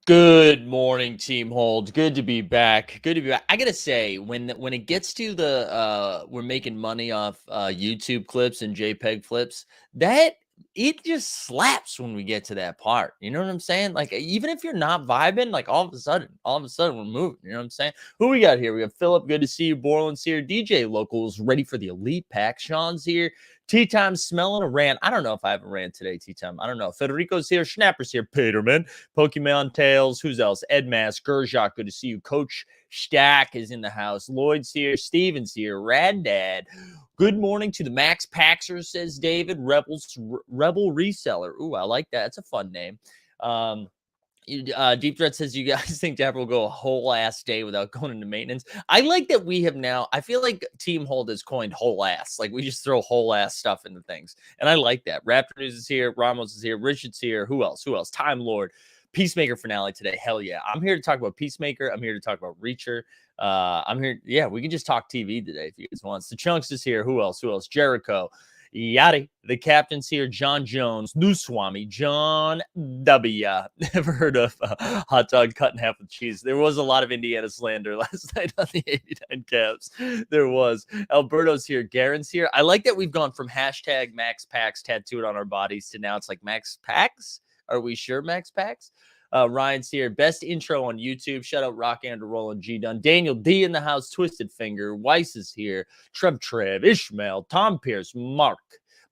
Good morning, Team Hold. Good to be back. Good to be back. I gotta say, when it gets to the we're making money off YouTube clips and JPEG flips, that it just slaps when we get to that part. You know what I'm saying? Like even if you're not vibing, like all of a sudden we're moving. You know what I'm saying? Who we got here? We got Philip. Good to see you. Borland's here. DJ Locals ready for the elite pack. Sean's here. Tea Time smelling a rant. I don't know if I have a rant today, Tea Time. I don't know. Federico's here. Schnapper's here. Peterman. Pokemon Tales. Who's else? Ed Mask. Gerjak. Good to see you. Coach Stack is in the house. Lloyd's here. Steven's here. Rad Dad. Good morning to the Max Paxer, says David. Rebel Reseller. Ooh, I like that. That's a fun name. Deep Threat says, you guys think Dapper will go a whole ass day without going into maintenance? I like that we have now, I feel like Team Hold has coined whole ass. Like we just throw whole ass stuff into things. And I like that. Raptor News is here. Ramos is here. Richard's here. Who else? Time Lord. Peacemaker finale today. Hell yeah. I'm here to talk about Peacemaker. I'm here to talk about Reacher. I'm here. Yeah, we can just talk TV today if you guys want. The Chunks is here. Who else? Jericho. Yachty, the captain's here. John Jones, New Swami, John W. Never heard of hot dog cut in half with cheese. There was a lot of Indiana slander last night on the 89 Caps. There was. Alberto's here. Garen's here. I like that we've gone from hashtag Max Packs tattooed on our bodies to now it's like Max Packs. Are we sure Max Packs? Ryan's here. Best intro on YouTube. Shout out Rock Andrew Roland G. Dunn. Daniel D in the house. Twisted Finger. Weiss is here. Trev. Ishmael. Tom Pierce. Mark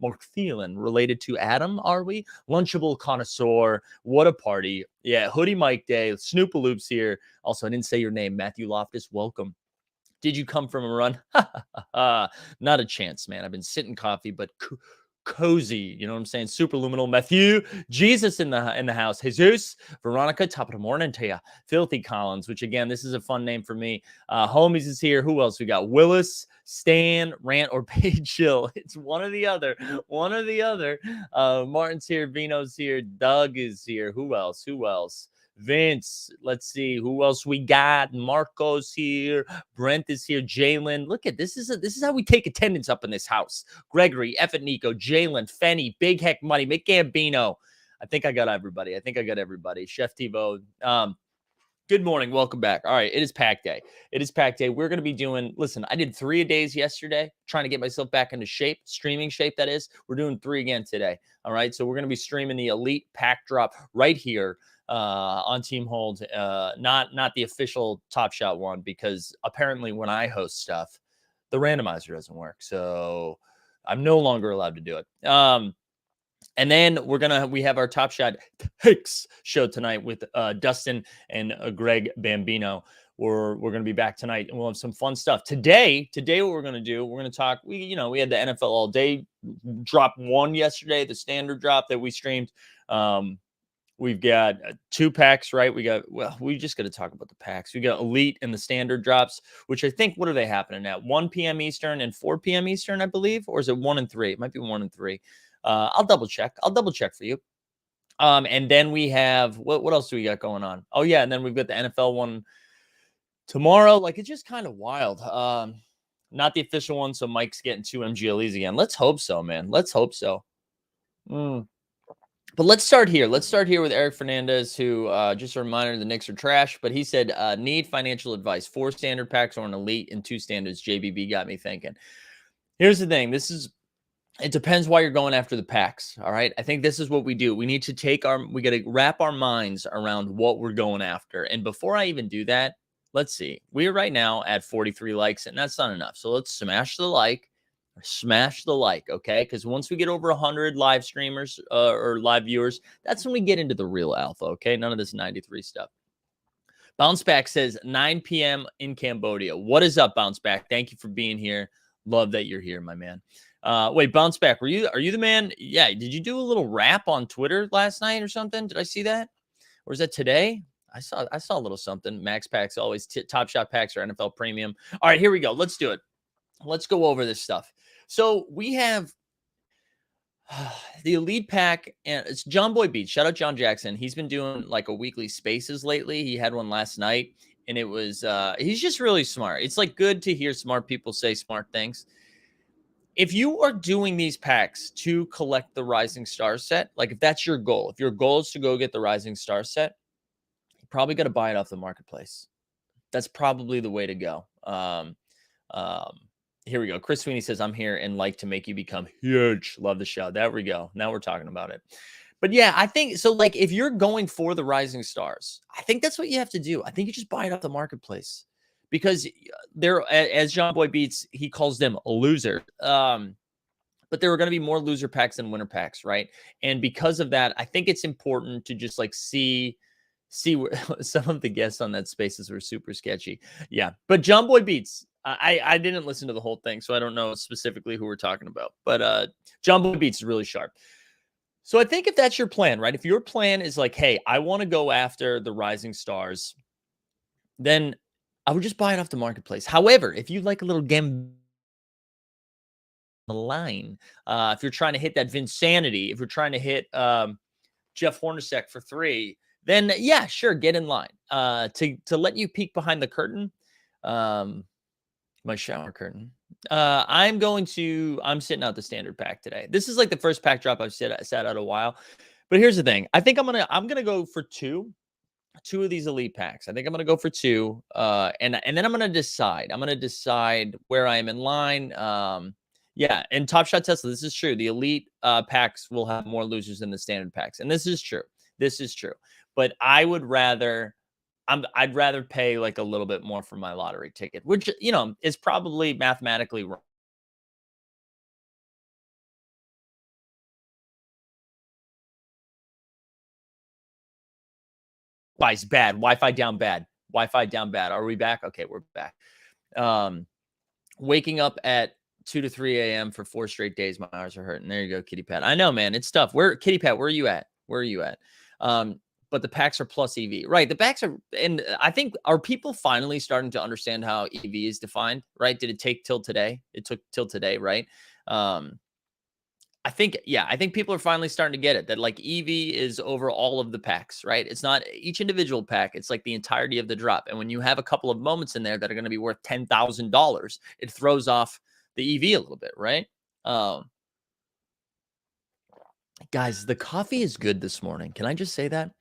Thielen. Related to Adam, are we? Lunchable Connoisseur. What a party. Yeah, Hoodie Mike Day. Snoopaloop's here. Also, I didn't say your name. Matthew Loftus. Welcome. Did you come from a run? Not a chance, man. I've been sitting coffee, but cozy, you know what I'm saying? Superluminal Matthew, Jesus in the house, Jesus, Veronica, top of the morning to you, Filthy Collins, which again, this is a fun name for me. Homies is here. Who else we got? Willis, Stan, Rant, or Page Chill. It's one or the other. Martin's here. Vino's here. Doug is here. Who else? Vince, let's see who else we got. Marco's here. Brent is here. Jalen, look at this. This is how we take attendance up in this house. Gregory, F. Nico, Jalen, Fenny, Big Heck Money, Mick Gambino. I think I got everybody. Chef Tivo. Good morning. Welcome back. All right. It is pack day. We're going to be doing, listen, I did 3 a days yesterday, trying to get myself back into shape, streaming shape, that is. We're doing 3 again today. All right. So we're going to be streaming the elite pack drop right here on Team Hold, not the official Top Shot one, because apparently when I host stuff, the randomizer doesn't work. So I'm no longer allowed to do it. And then we have our Top Shot Takes show tonight with Dustin and Greg Bambino. We're going to be back tonight and we'll have some fun stuff. Today, what we're going to do, we're going to talk, we had the NFL all day drop 1 yesterday, the standard drop that we streamed. We've got 2 packs, right? We just got to talk about the packs. We got Elite and the standard drops, which I think, what are they happening at? 1 p.m. Eastern and 4 p.m. Eastern, I believe. Or is it 1 and 3? It might be 1 and 3. I'll double check for you. And then we have, what else do we got going on? Oh, yeah. And then we've got the NFL one tomorrow. Like, it's just kind of wild. Not the official one. So Mike's getting 2 MGLEs again. Let's hope so, man. Let's hope so. But let's start here. With Eric Fernandez, who just a reminder, the Knicks are trash. But he said, need financial advice. 4 standard packs or an elite and 2 standards. JBB got me thinking. Here's the thing. It depends why you're going after the packs. All right. I think this is what we do. We need to we got to wrap our minds around what we're going after. And before I even do that, let's see. We are right now at 43 likes, and that's not enough. So let's smash the like. Okay? Because once we get over 100 live streamers or live viewers, that's when we get into the real alpha, okay? None of this 93 stuff. Bounce Back says 9 p.m. in Cambodia. What is up, Bounce Back? Thank you for being here. Love that you're here, my man. Wait, Bounce Back, are you the man? Yeah, did you do a little rap on Twitter last night or something? Did I see that? Or is that today? I saw a little something. Max Packs, always Top Shot packs or NFL Premium. All right, here we go. Let's do it. Let's go over this stuff. So we have the Elite Pack, and it's John Boy Beach. Shout out John Jackson. He's been doing like a weekly spaces lately. He had one last night, and it was he's just really smart. It's like good to hear smart people say smart things. If you are doing these packs to collect the Rising Star set, like if that's your goal, if your goal is to go get the Rising Star set, probably got to buy it off the marketplace. That's probably the way to go. Um, Here we go. Chris Sweeney says, I'm here and like to make you become huge. Love the show. There we go. Now we're talking about it. But yeah, I think so. Like, if you're going for the rising stars, I think that's what you have to do. I think you just buy it off the marketplace because they're, as John Boy Beats, he calls them a loser. But there are going to be more loser packs than winner packs, right? And because of that, I think it's important to just like see where some of the guests on that spaces were super sketchy. Yeah, but John Boy Beats. I didn't listen to the whole thing, so I don't know specifically who we're talking about. But John Boy Beats is really sharp. So I think if that's your plan, right? If your plan is like, hey, I want to go after the rising stars, then I would just buy it off the marketplace. However, if you like a little game the line, if you're trying to hit that Vinsanity, if you're trying to hit Jeff Hornacek for 3, then yeah, sure, get in line. To let you peek behind the curtain, my shower curtain. I'm sitting out the standard pack today. This is like the first pack drop I've sat out a while. But here's the thing. I think I'm gonna go for two of these elite packs. I think I'm gonna go for 2. And then I'm gonna decide. I'm gonna decide where I am in line. Yeah, and Top Shot Tesla, this is true. The elite packs will have more losers than the standard packs. And this is true. This is true. But I'd rather pay like a little bit more for my lottery ticket, which, is probably mathematically wrong. Wi-Fi's bad. Wi-Fi down bad. Wi-Fi down bad. Are we back? Okay, we're back. Waking up at 2 to 3 a.m. for 4 straight days. My eyes are hurting. There you go, Kitty Pat. I know, man. It's tough. Kitty Pat, where are you at? Where are you at? But the packs are plus EV, right? The packs are, and I think, are people finally starting to understand how EV is defined, right? Did it take till today? It took till today, right? I think people are finally starting to get it, that like EV is over all of the packs, right? It's not each individual pack. It's like the entirety of the drop. And when you have a couple of moments in there that are going to be worth $10,000, it throws off the EV a little bit, right? Guys, the coffee is good this morning. Can I just say that?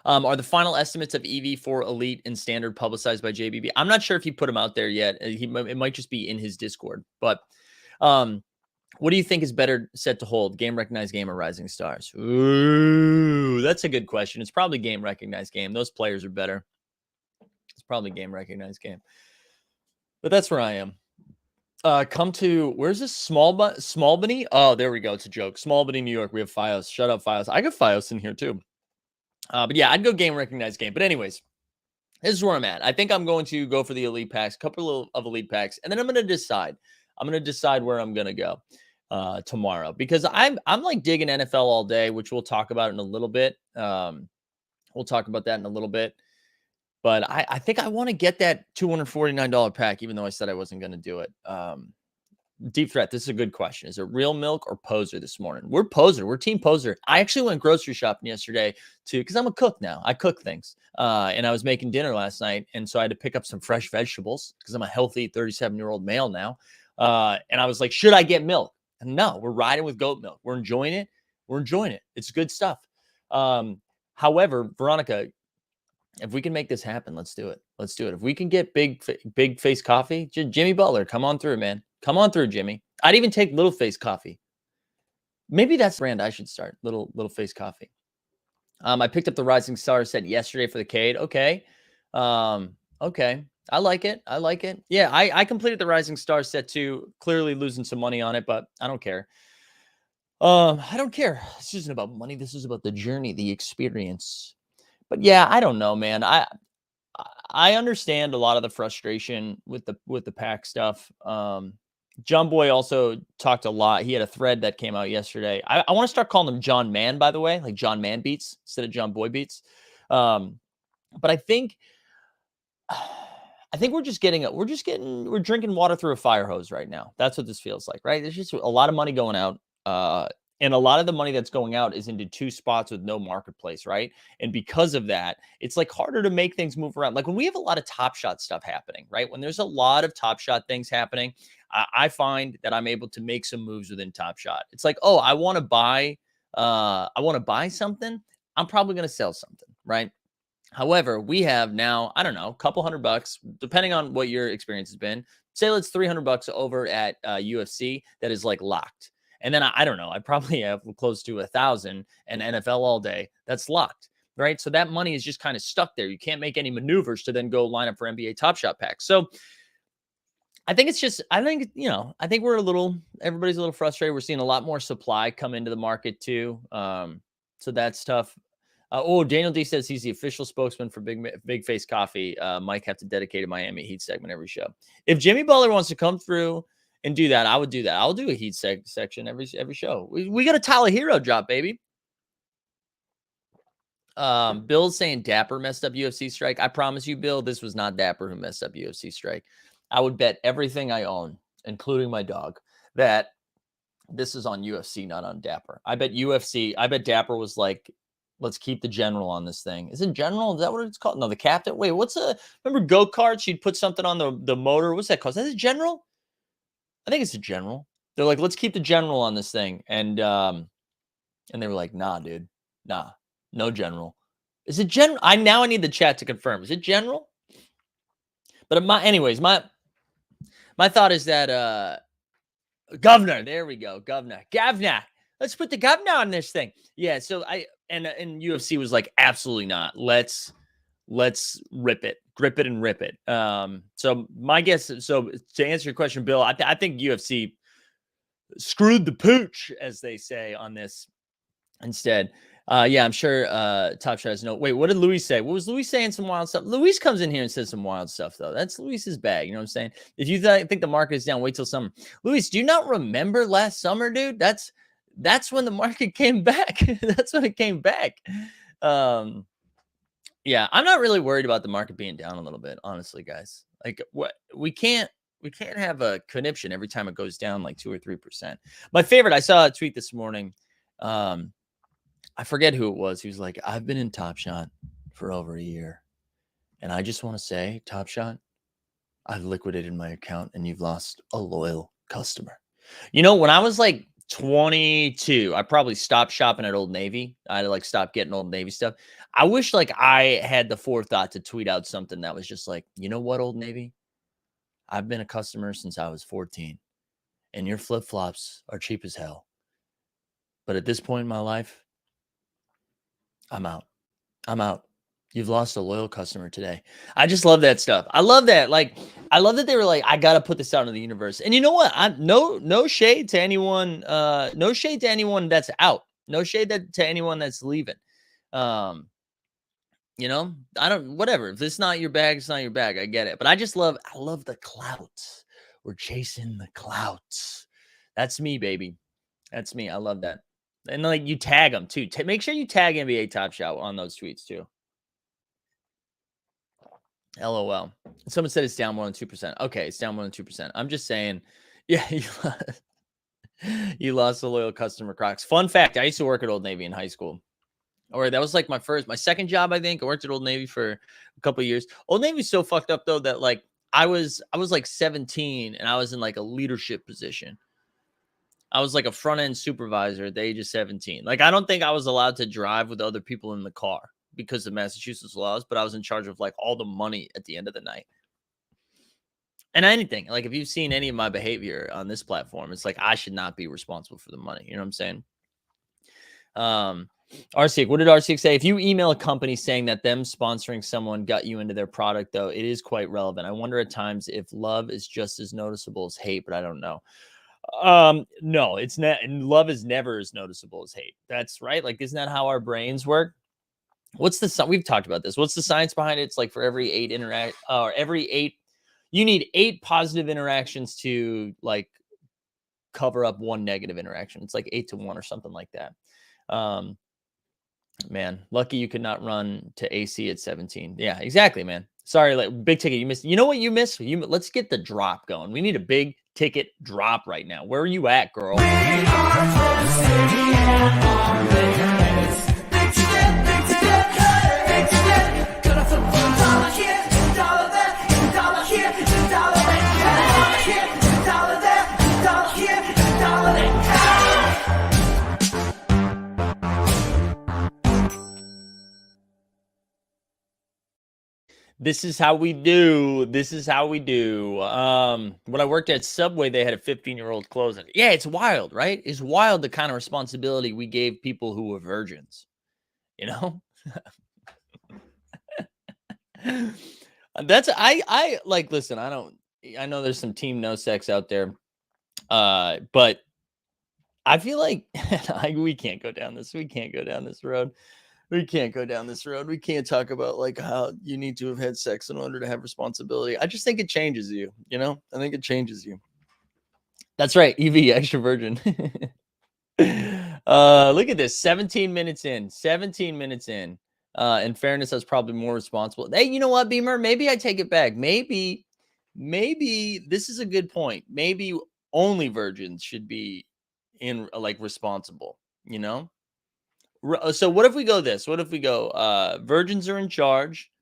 Are the final estimates of EV for Elite and Standard publicized by JBB? I'm not sure if he put them out there yet. It might just be in his Discord. But what do you think is better set to hold? Game Recognized Game or Rising Stars? Ooh, that's a good question. It's probably Game Recognized Game. Those players are better. It's probably Game Recognized Game. But that's where I am. Come to, where's this? Smallbany? Oh, there we go. It's a joke. Smallbany, New York. We have Fios. Shut up, Fios. I got Fios in here too. But yeah, I'd go Game Recognized Game. But anyways, this is where I'm at. I think I'm going to go for the elite packs, couple of elite packs, and then I'm going to decide. I'm going to decide where I'm going to go tomorrow, because I'm like digging NFL all day, which we'll talk about in a little bit. We'll talk about that in a little bit. But I think I want to get that $249 pack, even though I said I wasn't going to do it. Deep Threat, this is a good question. Is it Real Milk or Poser this morning? We're Poser. We're Team Poser. I actually went grocery shopping yesterday because I'm a cook now. I cook things. And I was making dinner last night. And so I had to pick up some fresh vegetables because I'm a healthy 37-year-old male now. And I was like, should I get milk? And no, we're riding with goat milk. We're enjoying it. We're enjoying it. It's good stuff. However, Veronica, if we can make this happen, let's do it. Let's do it. If we can get big face coffee, Jimmy Butler, come on through, man. Come on through, Jimmy. I'd even take little face coffee. Maybe that's the brand I should start. Little face coffee. I picked up the Rising Star set yesterday for the Cade. Okay. Okay. I like it. I like it. Yeah, I completed the Rising Star set too. Clearly losing some money on it, but I don't care. I don't care. This isn't about money. This is about the journey, the experience. But yeah, I don't know, man. I understand a lot of the frustration with the pack stuff. John Boy also talked a lot. He had a thread that came out yesterday. I want to start calling him John Man, by the way, like John Man Beats instead of John Boy Beats. But I think we're drinking water through a fire hose right now. That's what this feels like, right? There's just a lot of money going out. And a lot of the money that's going out is into 2 spots with no marketplace, right? And because of that, it's like harder to make things move around. Like when we have a lot of Top Shot stuff happening, right? When there's a lot of Top Shot things happening, I find that I'm able to make some moves within Top Shot. It's like, oh, I want to buy something. I'm probably going to sell something, right? However, we have now, I don't know, a couple $100, depending on what your experience has been. Say it's $300 over at UFC that is like locked. And then I don't know, I probably have close to 1,000 and NFL all day that's locked, right? So that money is just kind of stuck there. You can't make any maneuvers to then go line up for NBA Top Shot packs. So I think it's just, I think, I think everybody's a little frustrated. We're seeing a lot more supply come into the market too. So that's tough. Daniel D says he's the official spokesman for Big Face Coffee. Mike have to dedicate a Miami Heat segment every show. If Jimmy Butler wants to come through and do that, I would do that. I'll do a Heat section every show. We got a Tyler Hero drop, baby. Bill's saying Dapper messed up UFC strike. I promise you, Bill, this was not Dapper who messed up UFC strike. I would bet everything I own, including my dog, that this is on UFC, not on Dapper. I bet Dapper was like, let's keep the general on this thing. Is it general? Is that what it's called? No, the captain. Wait, remember go-karts? You'd put something on the motor. What's that called? Is that a general? I think it's a general. They're like, let's keep the general on this thing. And they were like, nah, dude. Nah, no general. Is it general? I need the chat to confirm. Is it general? But my thought is that governor, there we go. Governor. Let's put the governor on this thing. Yeah, so and UFC was like, absolutely not. Let's rip it, grip it and rip it. So my guess, so to answer your question, Bill, I think UFC screwed the pooch, as they say, on this instead. Yeah, I'm sure Top Shot has no. Wait, what did Luis say? What was Luis saying? Some wild stuff. Luis comes in here and says some wild stuff, though. That's Luis's bag. You know what I'm saying? If you think the market is down, wait till summer. Luis, do you not remember last summer, dude? That's when the market came back. That's when it came back. Yeah, I'm not really worried about the market being down a little bit, honestly, guys. Like, what we can't have a conniption every time it goes down like 2 or 3%. My favorite, I saw a tweet this morning. I forget who it was. He was like, I've been in Top Shot for over a year. And I just want to say, Top Shot, I've liquidated my account and you've lost a loyal customer. You know, when I was like 22, I probably stopped shopping at Old Navy. I like stopped getting Old Navy stuff. I wish like I had the forethought to tweet out something that was just like, you know what, Old Navy? I've been a customer since I was 14 and your flip-flops are cheap as hell. But at this point in my life, I'm out. You've lost a loyal customer today. I just love that stuff. I love that. Like, I love that they were like, I got to put this out into the universe. And you know what? No shade to anyone. No shade to anyone that's out. No shade to anyone that's leaving. You know, whatever. If it's not your bag, it's not your bag. I get it. But I love the clouts. We're chasing the clouts. That's me, baby. That's me. I love that. And like you tag them too. Make sure you tag NBA Top Shot on those tweets too. LOL. Someone said it's down more than 2%. Okay, it's down more than 2%. I'm just saying, yeah, you lost a loyal customer, Crocs. Fun fact: I used to work at Old Navy in high school. Or that was like my second job, I think. I worked at Old Navy for a couple of years. Old Navy's so fucked up though that like I was like 17 and I was in like a leadership position. I was like a front end supervisor at the age of 17. Like, I don't think I was allowed to drive with other people in the car because of Massachusetts laws, but I was in charge of like all the money at the end of the night. And anything, like if you've seen any of my behavior on this platform, it's like I should not be responsible for the money. You know what I'm saying? RCX, what did RCX say? If you email a company saying that them sponsoring someone got you into their product, though, it is quite relevant. I wonder at times if love is just as noticeable as hate, but I don't know. No, it's not. And love is never as noticeable as hate. That's right. Like, isn't that how our brains work? We've talked about this. What's the science behind it? It's like for every 8 you need 8 positive interactions to like cover up 1 negative interaction. It's like 8 to 1 or something like that. Man, lucky you could not run to AC at 17. Yeah, exactly, man. Sorry, like big ticket. You missed. You know what you missed? Let's get the drop going. We need a big ticket drop right now. Where are you at, girl? This is how we do. This is how we do. When I worked at Subway, they had a 15-year-old closing. Yeah, it's wild, right? It's wild the kind of responsibility we gave people who were virgins, you know? That's I like listen, I know there's some team no sex out there. But I feel like we can't go down this. We can't go down this road. We can't go down this road. We can't talk about like how you need to have had sex in order to have responsibility. I just think it changes you, you know? I think it changes you. That's right. EV extra virgin. Look at this. 17 minutes in. 17 minutes in. In fairness, I was probably more responsible. Hey, you know what, Beamer? Maybe I take it back. Maybe this is a good point. Maybe only virgins should be in like responsible, you know? So what if we go this? What if we go virgins are in charge,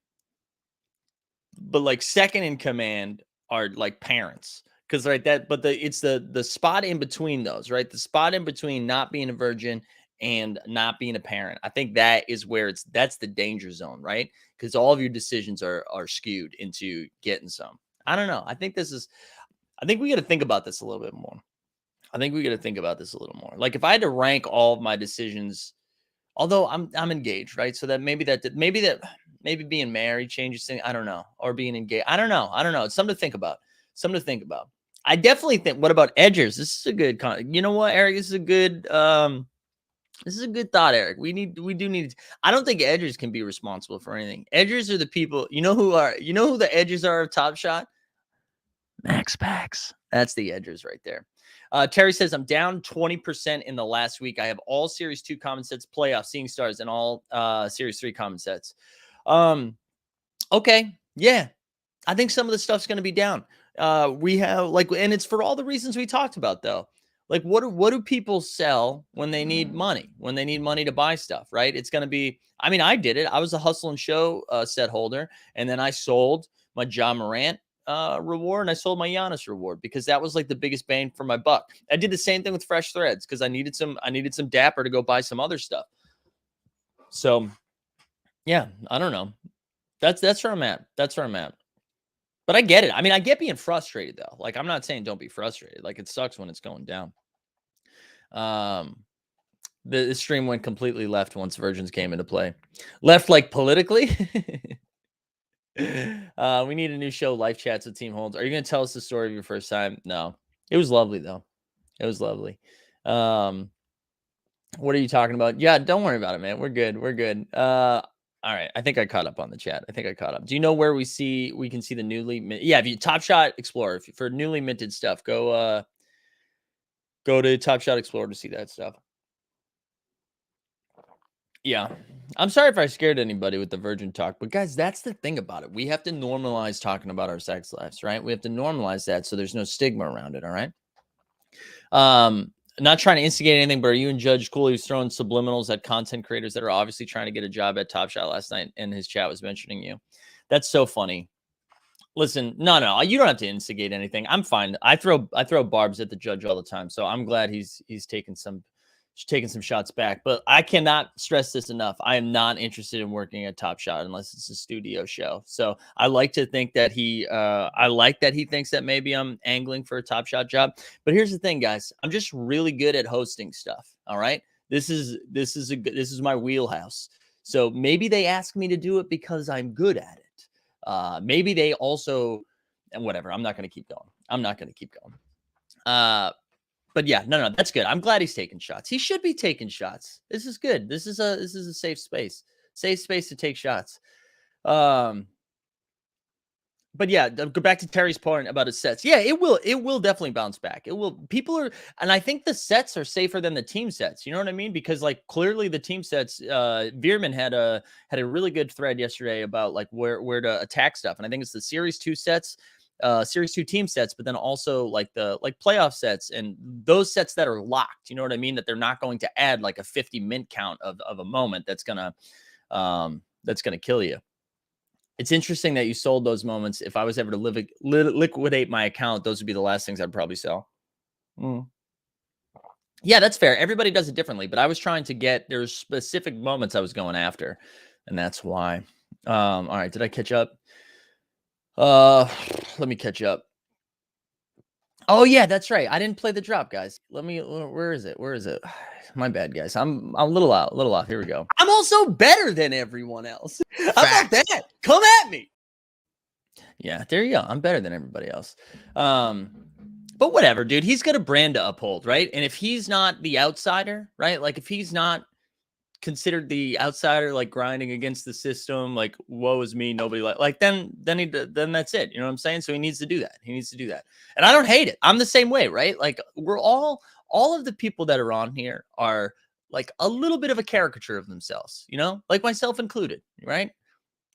but like second in command are like parents? Because right that but it's the spot in between those, right? The spot in between not being a virgin and not being a parent. I think that is where that's the danger zone, right? Because all of your decisions are skewed into getting some. I don't know. I think we got to think about this a little bit more. I think we got to think about this a little more. Like if I had to rank all of my decisions, although I'm engaged, right? So that maybe being married changes things. I don't know, or being engaged. I don't know. I don't know. It's something to think about. Something to think about. I definitely think. What about edgers? This is a good. You know what, Eric? This is a good. This is a good thought, Eric. We do need. I don't think edgers can be responsible for anything. Edgers are the people. You know who are. You know who the edgers are of Top Shot? Max Packs. That's the edgers right there. Terry says, I'm down 20% in the last week. I have all Series 2 common sets, playoff, seeing stars, and all Series 3 common sets. Okay. Yeah. I think some of the stuff's going to be down. We have like, and it's for all the reasons we talked about, though. Like, what do people sell when they need money? When they need money to buy stuff, right? It's going to be. I mean, I did it. I was a Hustle and Show set holder, and then I sold my John Morant reward, and I sold my Giannis reward because that was like the biggest bang for my buck. I did the same thing with Fresh Threads because I needed some Dapper to go buy some other stuff. So, yeah, I don't know. That's where I'm at. That's where I'm at. But I get it. I mean, I get being frustrated though. Like, I'm not saying don't be frustrated. Like, it sucks when it's going down. The stream went completely left once virgins came into play. Left like politically. We need a new show, Life Chats with Team Holds. Are you going to tell us the story of your first time? No. It was lovely though. It was lovely. What are you talking about? Yeah, don't worry about it, man. We're good. We're good. All right. I think I caught up on the chat. I think I caught up. Do you know where we can see the newly yeah, if you Top Shot Explorer for newly minted stuff, go to Top Shot Explorer to see that stuff. Yeah. I'm sorry if I scared anybody with the virgin talk, but guys, that's the thing about it. We have to normalize talking about our sex lives, right? We have to normalize that so there's no stigma around it, all right? Not trying to instigate anything, but are you and Judge Cool? He was throwing subliminals at content creators that are obviously trying to get a job at Top Shot last night, and his chat was mentioning you. That's so funny. Listen, no, you don't have to instigate anything. I'm fine. I throw barbs at the judge all the time, so I'm glad he's taking some shots back. But I cannot stress this enough. I am not interested in working at Top Shot unless it's a studio show. So I like to think that I like that he thinks that maybe I'm angling for a Top Shot job. But here's the thing, guys. I'm just really good at hosting stuff. All right. This is my wheelhouse. So maybe they ask me to do it because I'm good at it. Maybe they also, and whatever. I'm not going to keep going. But yeah, no, that's good. I'm glad he's taking shots. He should be taking shots. This is good. This is a safe space to take shots. But yeah, go back to Terry's point about his sets. Yeah, it will definitely bounce back. It will. People are, and I think the sets are safer than the team sets. You know what I mean? Because like clearly the team sets, Veerman had a really good thread yesterday about like where to attack stuff, and I think it's the Series 2 sets, Series 2 team sets, but then also like the playoff sets and those sets that are locked. You know what I mean? That they're not going to add like a 50 mint count of a moment that's gonna kill you. It's interesting that you sold those moments. If I was ever to liquidate my account, those would be the last things I'd probably sell. Yeah, that's fair. Everybody does it differently, but I was trying to there's specific moments I was going after, and that's why. All right, did I catch up? Uh, let me catch up. Oh yeah, that's right. I didn't play the drop, guys. Let me. Where is it? Where is it? My bad, guys. I'm a little out. A little off. Here we go. I'm also better than everyone else. How about Fact. that? Come at me. Yeah, there you go. I'm better than everybody else. But whatever, dude. He's got a brand to uphold, right? And if he's not the outsider, right? Like if he's not considered the outsider, like grinding against the system, like woe is me, nobody then that's it. You know what I'm saying? So he needs to do that. He needs to do that. And I don't hate it. I'm the same way, right? Like we're all of the people that are on here are like a little bit of a caricature of themselves, you know, like myself included, right?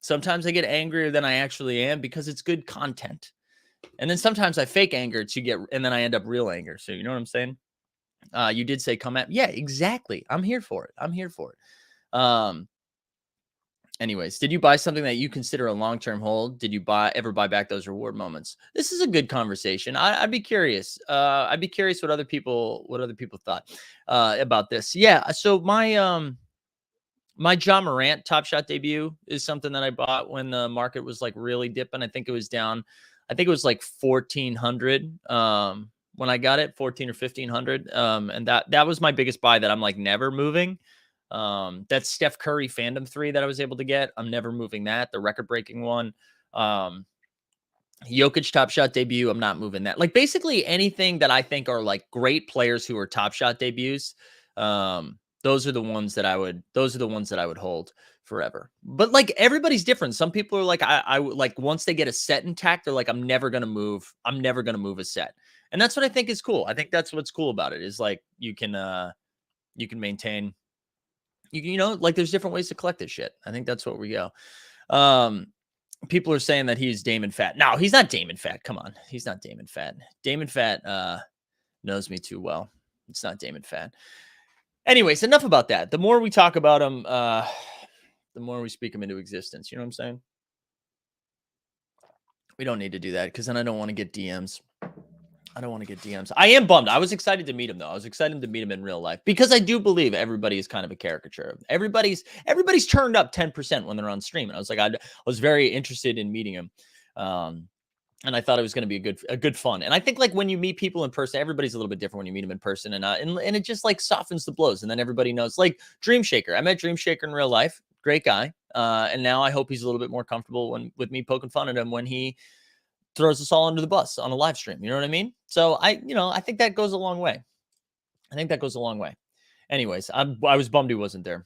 Sometimes I get angrier than I actually am because it's good content. And then sometimes I fake anger and then I end up real anger. So you know what I'm saying? You did say come at, yeah, exactly. I'm here for it. I'm here for it. Anyways, did you buy something that you consider a long-term hold? Did you ever buy back those reward moments? This is a good conversation. I'd be curious. I'd be curious what other people thought about this. Yeah. So my John Morant Top Shot debut is something that I bought when the market was like really dipping. I think it was down. I think it was like 1,400 when I got it, 14 or 1,500. And that was my biggest buy that I'm like never moving. That's Steph Curry Fandom 3 that I was able to get. I'm never moving that. The record breaking one. Jokic Top Shot debut. I'm not moving that. Like basically anything that I think are like great players who are Top Shot debuts. Those are the ones that I would hold forever. But like everybody's different. Some people are like, I like once they get a set intact, they're like, I'm never going to move a set. And that's what I think is cool. I think that's what's cool about it is like, you can maintain, you know, like there's different ways to collect this shit. I think that's what we go. People are saying that he's Damon Fat. No, he's not Damon Fat. Come on. He's not Damon Fat. Damon Fat, knows me too well. It's not Damon Fat. Anyways, enough about that. The more we talk about him, the more we speak him into existence. You know what I'm saying? We don't need to do that because then I don't want to get DMs. I am bummed. I was excited to meet him, though. I was excited to meet him in real life because I do believe everybody is kind of a caricature. Everybody's turned up 10% when they're on stream. And I was like, I was very interested in meeting him. And I thought it was going to be a good fun. And I think like when you meet people in person, everybody's a little bit different when you meet them in person, and it just like softens the blows. And then everybody knows. Like Dream Shaker, I met Dream Shaker in real life, great guy. And now I hope he's a little bit more comfortable with me poking fun at him when he throws us all under the bus on a live stream. You know what I mean? So I think that goes a long way. Anyways, I was bummed he wasn't there.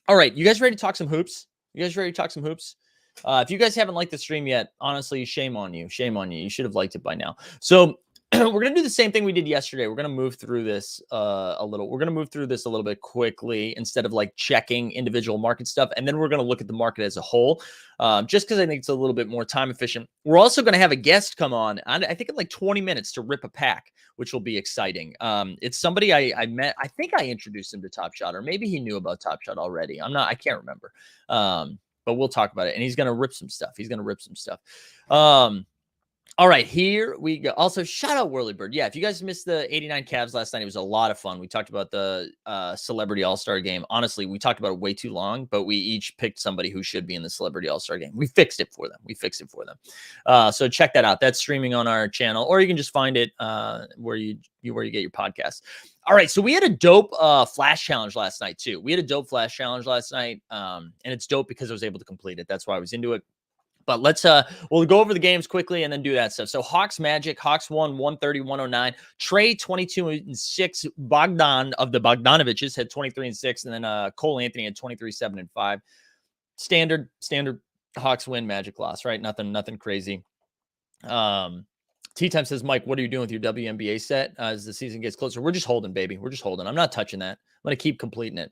All right, you guys ready to talk some hoops? If you guys haven't liked the stream yet, honestly, shame on you. You should have liked it by now. So we're going to do the same thing we did yesterday. We're going to move through this a little bit quickly instead of like checking individual market stuff. And then we're going to look at the market as a whole, just because I think it's a little bit more time efficient. We're also going to have a guest come on, I think in like 20 minutes to rip a pack, which will be exciting. It's somebody I met. I think I introduced him to Top Shot, or maybe he knew about Top Shot already. I can't remember. But we'll talk about it. And he's going to rip some stuff. All right, here we go. Also, shout out Whirlybird. Yeah, if you guys missed the 89 Cavs last night, it was a lot of fun. We talked about the Celebrity All-Star game. Honestly, we talked about it way too long, but we each picked somebody who should be in the Celebrity All-Star game. We fixed it for them. So check that out. That's streaming on our channel, or you can just find it where you get your podcast. All right, so we had a dope flash challenge last night too. And it's dope because I was able to complete it. That's why I was into it. But we'll go over the games quickly and then do that stuff. So Hawks Magic, Hawks won 130-109. Trey 22-6. Bogdan of the Bogdanoviches had 23-6, and then Cole Anthony had 23-7-5. Standard Hawks win, Magic loss, right? Nothing crazy. Tea Time says, Mike, what are you doing with your WNBA set as the season gets closer? We're just holding, baby. I'm not touching that. I'm going to keep completing it.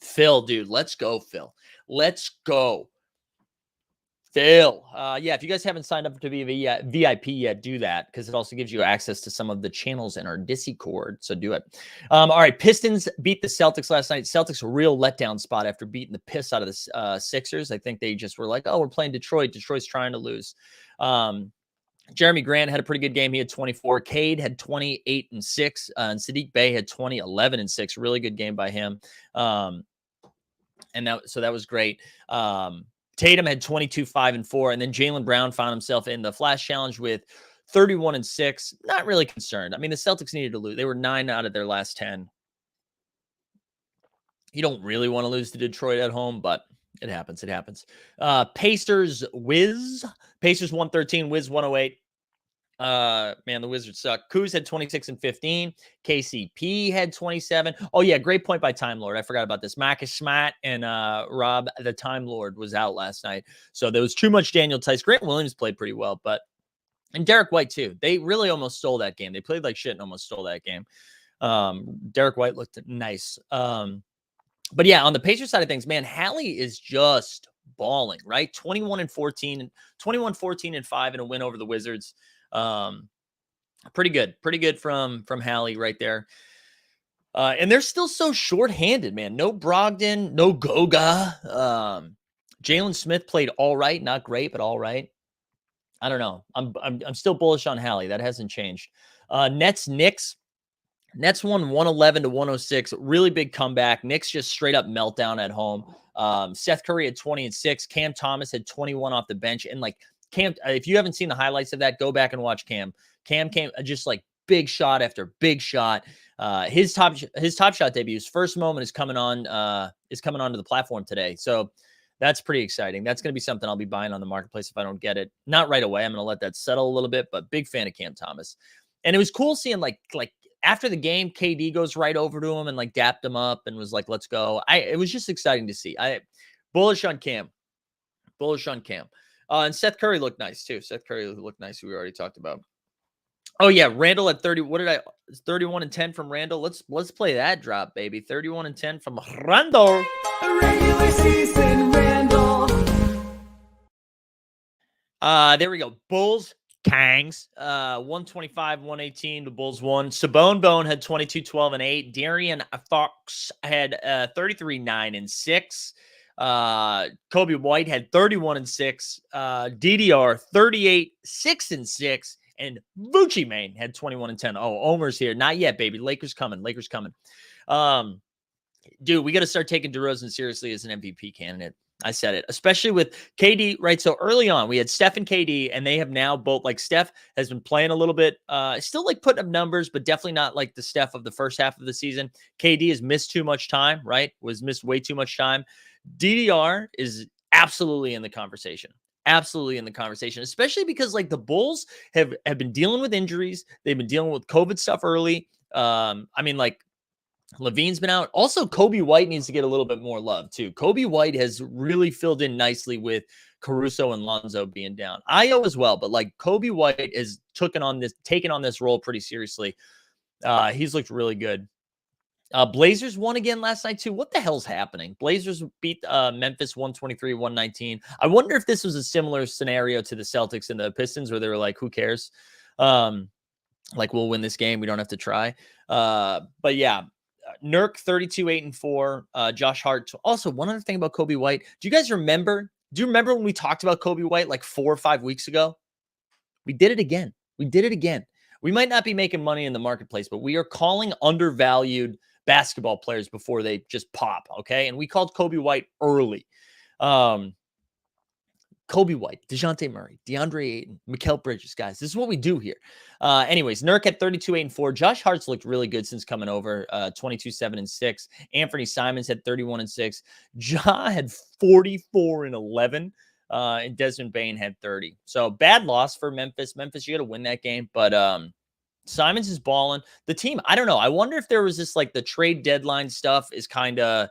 Phil, dude, let's go, Phil. Yeah, if you guys haven't signed up to be a VIP yet, do that, because it also gives you access to some of the channels in our Discord. So do it. All right, Pistons beat the Celtics last night. Celtics a real letdown spot after beating the piss out of the Sixers. I think they just were like, oh, we're playing Detroit. Detroit's trying to lose. Jeremy Grant had a pretty good game. He had 24. Cade had 28-6. And Sadiq Bey had 20-11-6. Really good game by him. And that was great. Tatum had 22, 5, and 4. And then Jaylen Brown found himself in the Flash Challenge with 31 and 6. Not really concerned. I mean, the Celtics needed to lose. They were 9 out of their last 10. You don't really want to lose to Detroit at home, but it happens. It happens. Pacers, Wiz. Pacers 113, Wiz 108. Man, the Wizards suck. Kuz had 26 and 15. KCP had 27. Oh, yeah, great point by Time Lord. I forgot about this. Marcus Smart and Rob, the Time Lord, was out last night. So there was too much Daniel Tice. Grant Williams played pretty well, and Derek White, too. They really almost stole that game. They played like shit and almost stole that game. Derek White looked nice. But yeah, on the Pacers side of things, man, Hallie is just balling, right? 21 and 14, 21, 14 and 5 in a win over the Wizards. Pretty good from Hallie right there. And they're still so short-handed, man. No Brogdon, no Goga. Jalen Smith played all right, not great, but all right. I don't know. I'm still bullish on Hallie. That hasn't changed. Nets, Knicks. Nets won 111 to 106. Really big comeback. Knicks just straight up meltdown at home. Seth Curry had 20 and 6. Cam Thomas had 21 off the bench. And like Cam, if you haven't seen the highlights of that, go back and watch Cam. Cam came just like big shot after big shot. His top shot debut, his first moment is coming onto the platform today. So that's pretty exciting. That's going to be something I'll be buying on the marketplace if I don't get it. Not right away. I'm going to let that settle a little bit, but big fan of Cam Thomas. And it was cool seeing like after the game, KD goes right over to him and like dapped him up and was like, let's go. It was just exciting to see. Bullish on Cam. And Seth Curry looked nice too. Seth Curry looked nice. We already talked about. Oh yeah, Randall at 30. 31 and 10 from Randall. Let's play that drop, baby. 31 and 10 from Randall. Regular season Randall. There we go. Bulls, Kangs. 125, 118. The Bulls won. Sabone Bone had 22, 12, and 8. Darian Fox had 33, 9, and 6. Kobe White had 31 and 6. DDR 38, 6 and 6. And Vucci Mane had 21 and 10. Oh, Omer's here. Not yet, baby. Lakers coming. Dude, we got to start taking DeRozan seriously as an MVP candidate. I said it, especially with KD, right? So early on, we had Steph and KD, and they have now both, like Steph has been playing a little bit, still like putting up numbers, but definitely not like the Steph of the first half of the season. KD has missed too much time, right? Missed way too much time. DDR is absolutely in the conversation. Especially because like the Bulls have been dealing with injuries. They've been dealing with COVID stuff early. I mean, like Levine's been out. Also, Kobe White needs to get a little bit more love too. Kobe White has really filled in nicely with Caruso and Lonzo being down. Io as well, but like Kobe White has taken on this role pretty seriously. He's looked really good. Blazers won again last night too. What the hell's happening? Blazers beat Memphis 123-119. I wonder if this was a similar scenario to the Celtics and the Pistons where they were like, who cares? Like we'll win this game. We don't have to try. But yeah, Nurk 32, 8 and 4. Josh Hart. Also, one other thing about Kobe White. Do you guys remember? Do you remember when we talked about Kobe White like 4 or 5 weeks ago? We did it again. We might not be making money in the marketplace, but we are calling undervalued basketball players before they just pop. Okay. And we called Kobe White early. Kobe White, DeJounte Murray, DeAndre Ayton, Mikal Bridges, guys. This is what we do here. Anyways, Nurk at 32, 8 and 4. Josh Hart's looked really good since coming over. 22, 7 and 6. Anthony Simons had 31 and 6. Ja had 44 and 11. And Desmond Bane had 30. So bad loss for Memphis. Memphis, you got to win that game. But Simons is balling. The team, I don't know. I wonder if there was this like the trade deadline stuff is kind of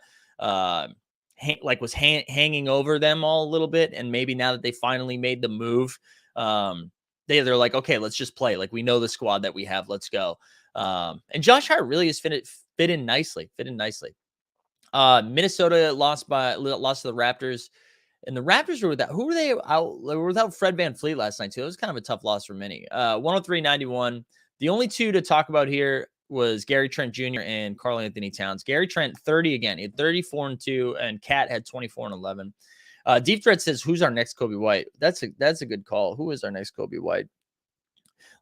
hanging over them all a little bit. And maybe now that they finally made the move, they're like, okay, let's just play. Like we know the squad that we have. Let's go. And Josh Hart really has fit in nicely. Minnesota lost to the Raptors. And the Raptors were without, who were they out? They were without Fred VanVleet last night, too. It was kind of a tough loss for many. 103-91. The only two to talk about here was Gary Trent Jr. and Karl Anthony Towns. Gary Trent, 30 again. He had 34 and 2, and Cat had 24 and 11. Deep Threat says, who's our next Kobe White? That's a good call. Who is our next Kobe White?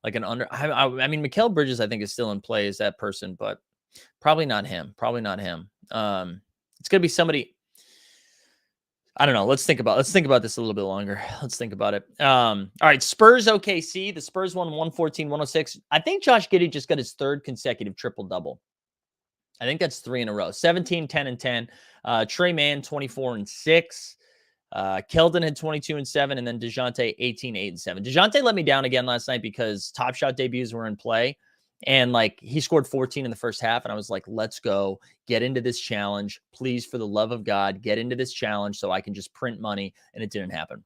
Like an under, I mean, Mikal Bridges, I think, is still in play as that person, but probably not him. It's going to be somebody. I don't know. Let's think about this a little bit longer. Let's think about it. All right, Spurs OKC. The Spurs won 114-106. I think Josh Giddey just got his third consecutive triple double. I think that's 3 in a row. 17, 10, and 10. Trey Mann 24 and 6. Keldon had 22 and 7, and then DeJounte 18, 8 and 7. DeJounte let me down again last night because Top Shot debuts were in play. And like he scored 14 in the first half. And I was like, let's go get into this challenge. Please, for the love of God, get into this challenge so I can just print money. And it didn't happen.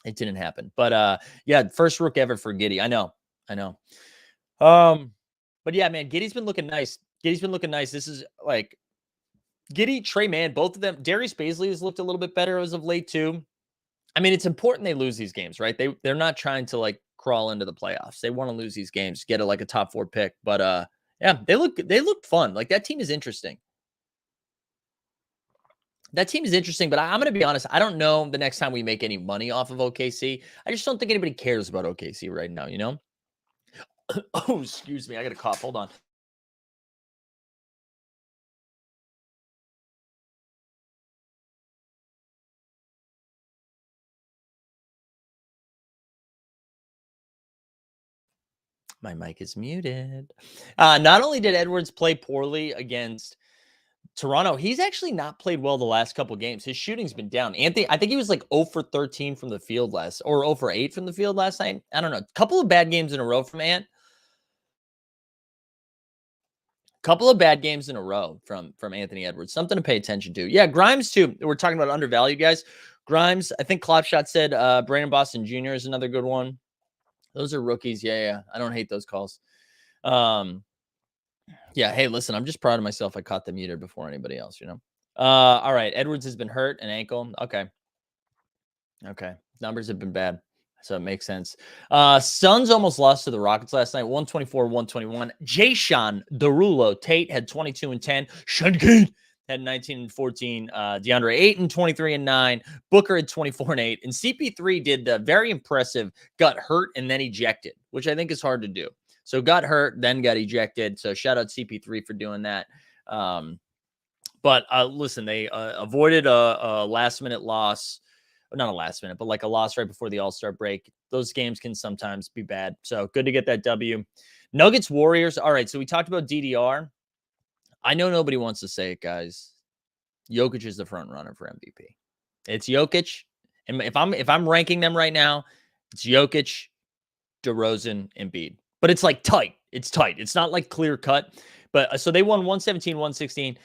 It didn't happen. But yeah, first rook ever for Giddey. I know. But yeah, man, Giddey's been looking nice. This is like Giddey, Trey Mann, both of them. Darius Baisley has looked a little bit better as of late too. I mean, it's important they lose these games, right? They're not trying to like crawl into the playoffs. They want to lose these games, get a top 4 pick. But yeah, they look fun. Like that team is interesting. But I'm going to be honest. I don't know the next time we make any money off of OKC. I just don't think anybody cares about OKC right now, you know? Oh, excuse me. I got a cough. Hold on. My mic is muted. Not only did Edwards play poorly against Toronto, he's actually not played well the last couple games. His shooting's been down. Anthony, I think he was like 0 for 13 from the field or 0 for 8 from the field last night. I don't know. Couple of bad games in a row from Ant. Couple of bad games in a row from Anthony Edwards. Something to pay attention to. Yeah, Grimes too. We're talking about undervalued guys. Grimes, I think Klopshot said Brandon Boston Jr. is another good one. Those are rookies. Yeah. I don't hate those calls. Yeah, hey, listen, I'm just proud of myself. I caught the meter before anybody else, you know? All right, Edwards has been hurt, an ankle. Okay. Numbers have been bad, so it makes sense. Suns almost lost to the Rockets last night, 124-121. Jason Derulo Tate had 22 and 10. Shenkin had 19 and 14. DeAndre Ayton, 23 and 9. Booker had 24 and 8. And CP3 did the very impressive got hurt and then ejected, which I think is hard to do. So got hurt, then got ejected. So shout out CP3 for doing that. But listen, they avoided a last-minute loss. Not a last minute, but like a loss right before the All-Star break. Those games can sometimes be bad. So good to get that W. Nuggets, Warriors. All right, so we talked about DDR. I know nobody wants to say it, guys. Jokic is the front runner for MVP. It's Jokic. And if I'm ranking them right now, it's Jokic, DeRozan, Embiid. But it's like tight. It's tight. It's not like clear cut. But so they won 117-116.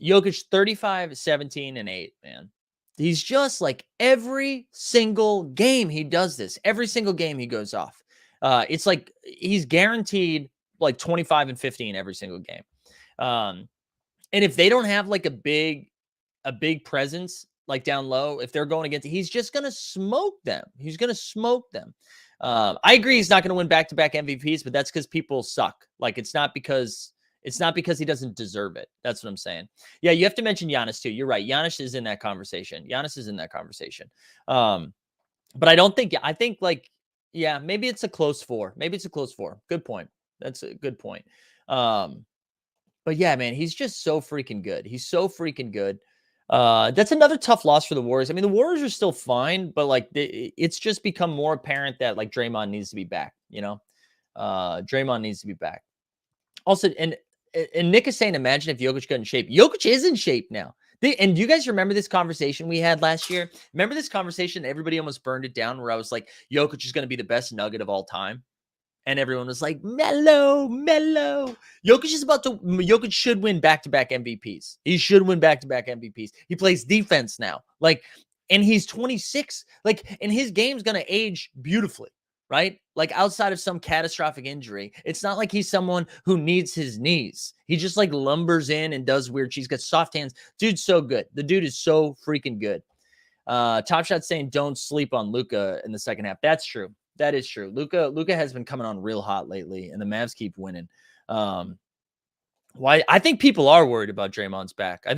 Jokic 35, 17, and 8, man. He's just like every single game he does this. Every single game he goes off. It's like he's guaranteed like 25 and 15 every single game. And if they don't have like a big presence like down low, if they're going against, he's just going to smoke them. I agree he's not going to win back-to-back MVPs, but that's because people suck. Like it's not because he doesn't deserve it. That's what I'm saying. Yeah, you have to mention Giannis too. You're right. Giannis is in that conversation. But I don't think, I think like, yeah, maybe it's a close 4. Good point. That's a good point. But yeah, man, he's just so freaking good. That's another tough loss for the Warriors. I mean, the Warriors are still fine, but like it's just become more apparent that like Draymond needs to be back, you know? Draymond needs to be back. Also, and Nick is saying, imagine if Jokic got in shape. Jokic is in shape now. And do you guys remember this conversation we had last year? Remember this conversation? Everybody almost burned it down where I was like, Jokic is going to be the best Nugget of all time. And everyone was like, mellow. Jokic should win back-to-back MVPs. He should win back-to-back MVPs. He plays defense now. Like, and he's 26. Like, and his game's going to age beautifully. Right? Like outside of some catastrophic injury, it's not like he's someone who needs his knees. He just like lumbers in and does weird. He's got soft hands. Dude's so good. The dude is so freaking good. Top Shot saying don't sleep on Luka in the second half. That's true. That is true. Luka has been coming on real hot lately, and the Mavs keep winning. Why? I think people are worried about Draymond's back. Who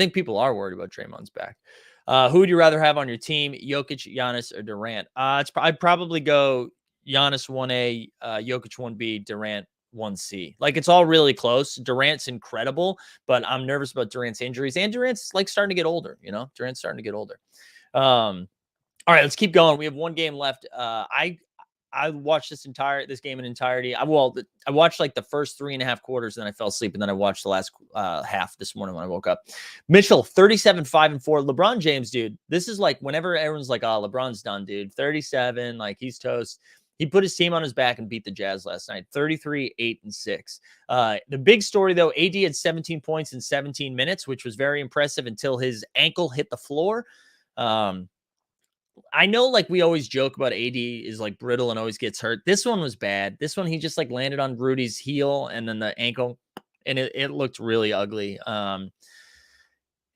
would you rather have on your team, Jokic, Giannis, or Durant? I'd probably go Giannis 1A, Jokic 1B, Durant 1C. Like it's all really close. Durant's incredible, but I'm nervous about Durant's injuries. And Durant's like starting to get older, you know? All right, let's keep going. We have one game left. I watched this game in entirety. I watched like the first 3.5 quarters, and then I fell asleep, and then I watched the last half this morning when I woke up. Mitchell, 37-5-4. LeBron James, dude. This is like whenever everyone's like, "Oh, LeBron's done, dude." 37, like he's toast. He put his team on his back and beat the Jazz last night. 33-8-6. The big story though, AD had 17 points in 17 minutes, which was very impressive until his ankle hit the floor. I know, like, we always joke about AD is like brittle and always gets hurt. This one was bad. This one, he just like landed on Rudy's heel and then the ankle, and it looked really ugly.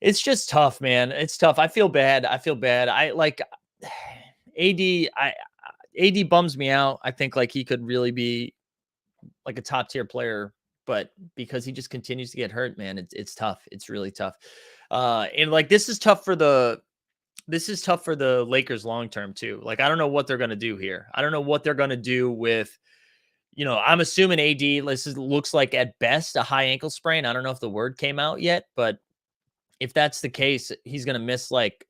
It's just tough, man. It's tough. I feel bad. I like AD. AD bums me out. I think like he could really be like a top tier player, but because he just continues to get hurt, man, it's tough. It's really tough. And like this is tough for the Lakers long term too. Like, I don't know what they're going to do here. I don't know what they're going to do with, I'm assuming AD, looks like at best a high ankle sprain. I don't know if the word came out yet, but if that's the case, he's going to miss like,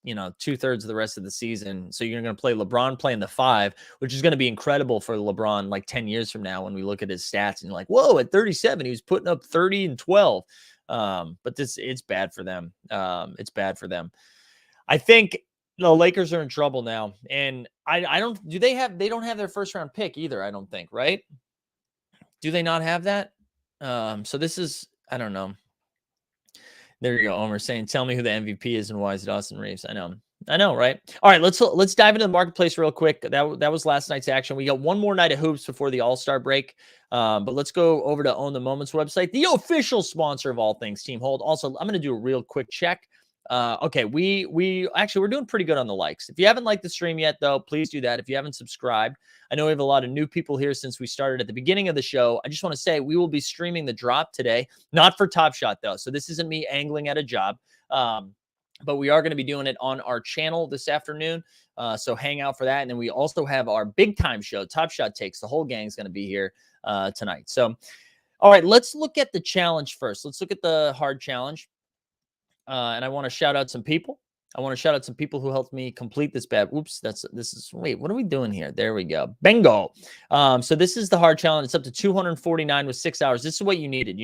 2/3 of the rest of the season. So you're going to play LeBron playing the 5, which is going to be incredible for LeBron like 10 years from now when we look at his stats and you're like, whoa, at 37, he was putting up 30 and 12. But it's bad for them. It's bad for them. I think the Lakers are in trouble now, and I don't. They don't have their first round pick either. I don't think, right? Do they not have that? So this is, I don't know. There you go, Omer saying, "Tell me who the MVP is and why is it Austin Reeves?" I know, right? All right, let's dive into the marketplace real quick. That was last night's action. We got one more night of hoops before the All-Star break, but let's go over to Own the Moments website, the official sponsor of all things Team Hold. Also, I'm going to do a real quick check. Okay, we're doing pretty good on the likes. If you haven't liked the stream yet, though, please do that. If you haven't subscribed, I know we have a lot of new people here since we started at the beginning of the show. I just want to say we will be streaming the drop today, not for Top Shot though. So this isn't me angling at a job, but we are going to be doing it on our channel this afternoon. So hang out for that, and then we also have our big time show, Top Shot Takes. The whole gang's going to be here tonight. So, all right, let's look at the challenge first. Let's look at the hard challenge. And I want to shout out some people. I want to shout out some people who helped me complete this bad. Oops, wait, what are we doing here? There we go. Bingo. So this is the hard challenge. It's up to 249 with 6 hours. This is what you needed.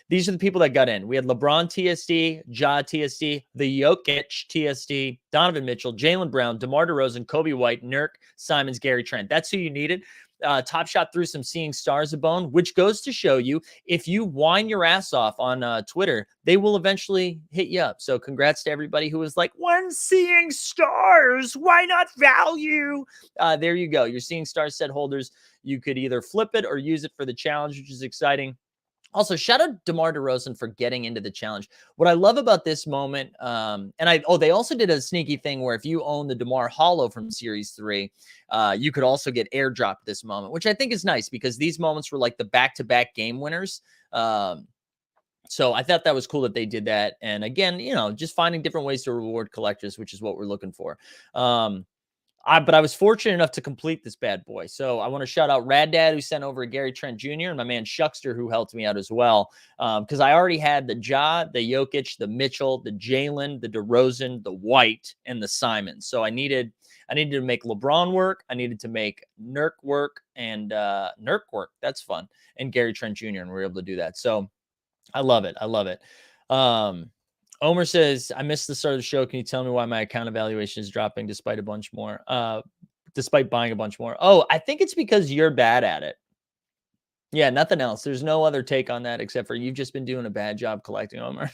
These are the people that got in. We had LeBron TSD, Ja TSD, the Jokic TSD, Donovan Mitchell, Jaylen Brown, DeMar DeRozan, Kobe White, Nurk, Simons, Gary Trent. That's who you needed. Top Shot threw some Seeing Stars a bone, which goes to show you if you whine your ass off on Twitter, they will eventually hit you up. So congrats to everybody who was like, when Seeing Stars, why not value? There you go. Your Seeing Stars set holders. You could either flip it or use it for the challenge, which is exciting. Also, shout out DeMar DeRozan for getting into the challenge. What I love about this moment, they also did a sneaky thing where if you own the DeMar Hollow from Series 3, you could also get airdropped this moment, which I think is nice because these moments were like the back-to-back game winners. So I thought that was cool that they did that. And again, just finding different ways to reward collectors, which is what we're looking for. But I was fortunate enough to complete this bad boy. So I want to shout out Rad Dad, who sent over Gary Trent Jr., and my man Shuckster, who helped me out as well. Because I already had the Ja, the Jokic, the Mitchell, the Jaylen, the DeRozan, the White, and the Simons. So I needed to make LeBron work. I needed to make Nurk work and Nurk work. That's fun. And Gary Trent Jr., and we were able to do that. So I love it. Omer says, I missed the start of the show. Can you tell me why my account evaluation is dropping despite despite buying a bunch more? Oh, I think it's because you're bad at it. Yeah, nothing else. There's no other take on that except for you've just been doing a bad job collecting, Omer.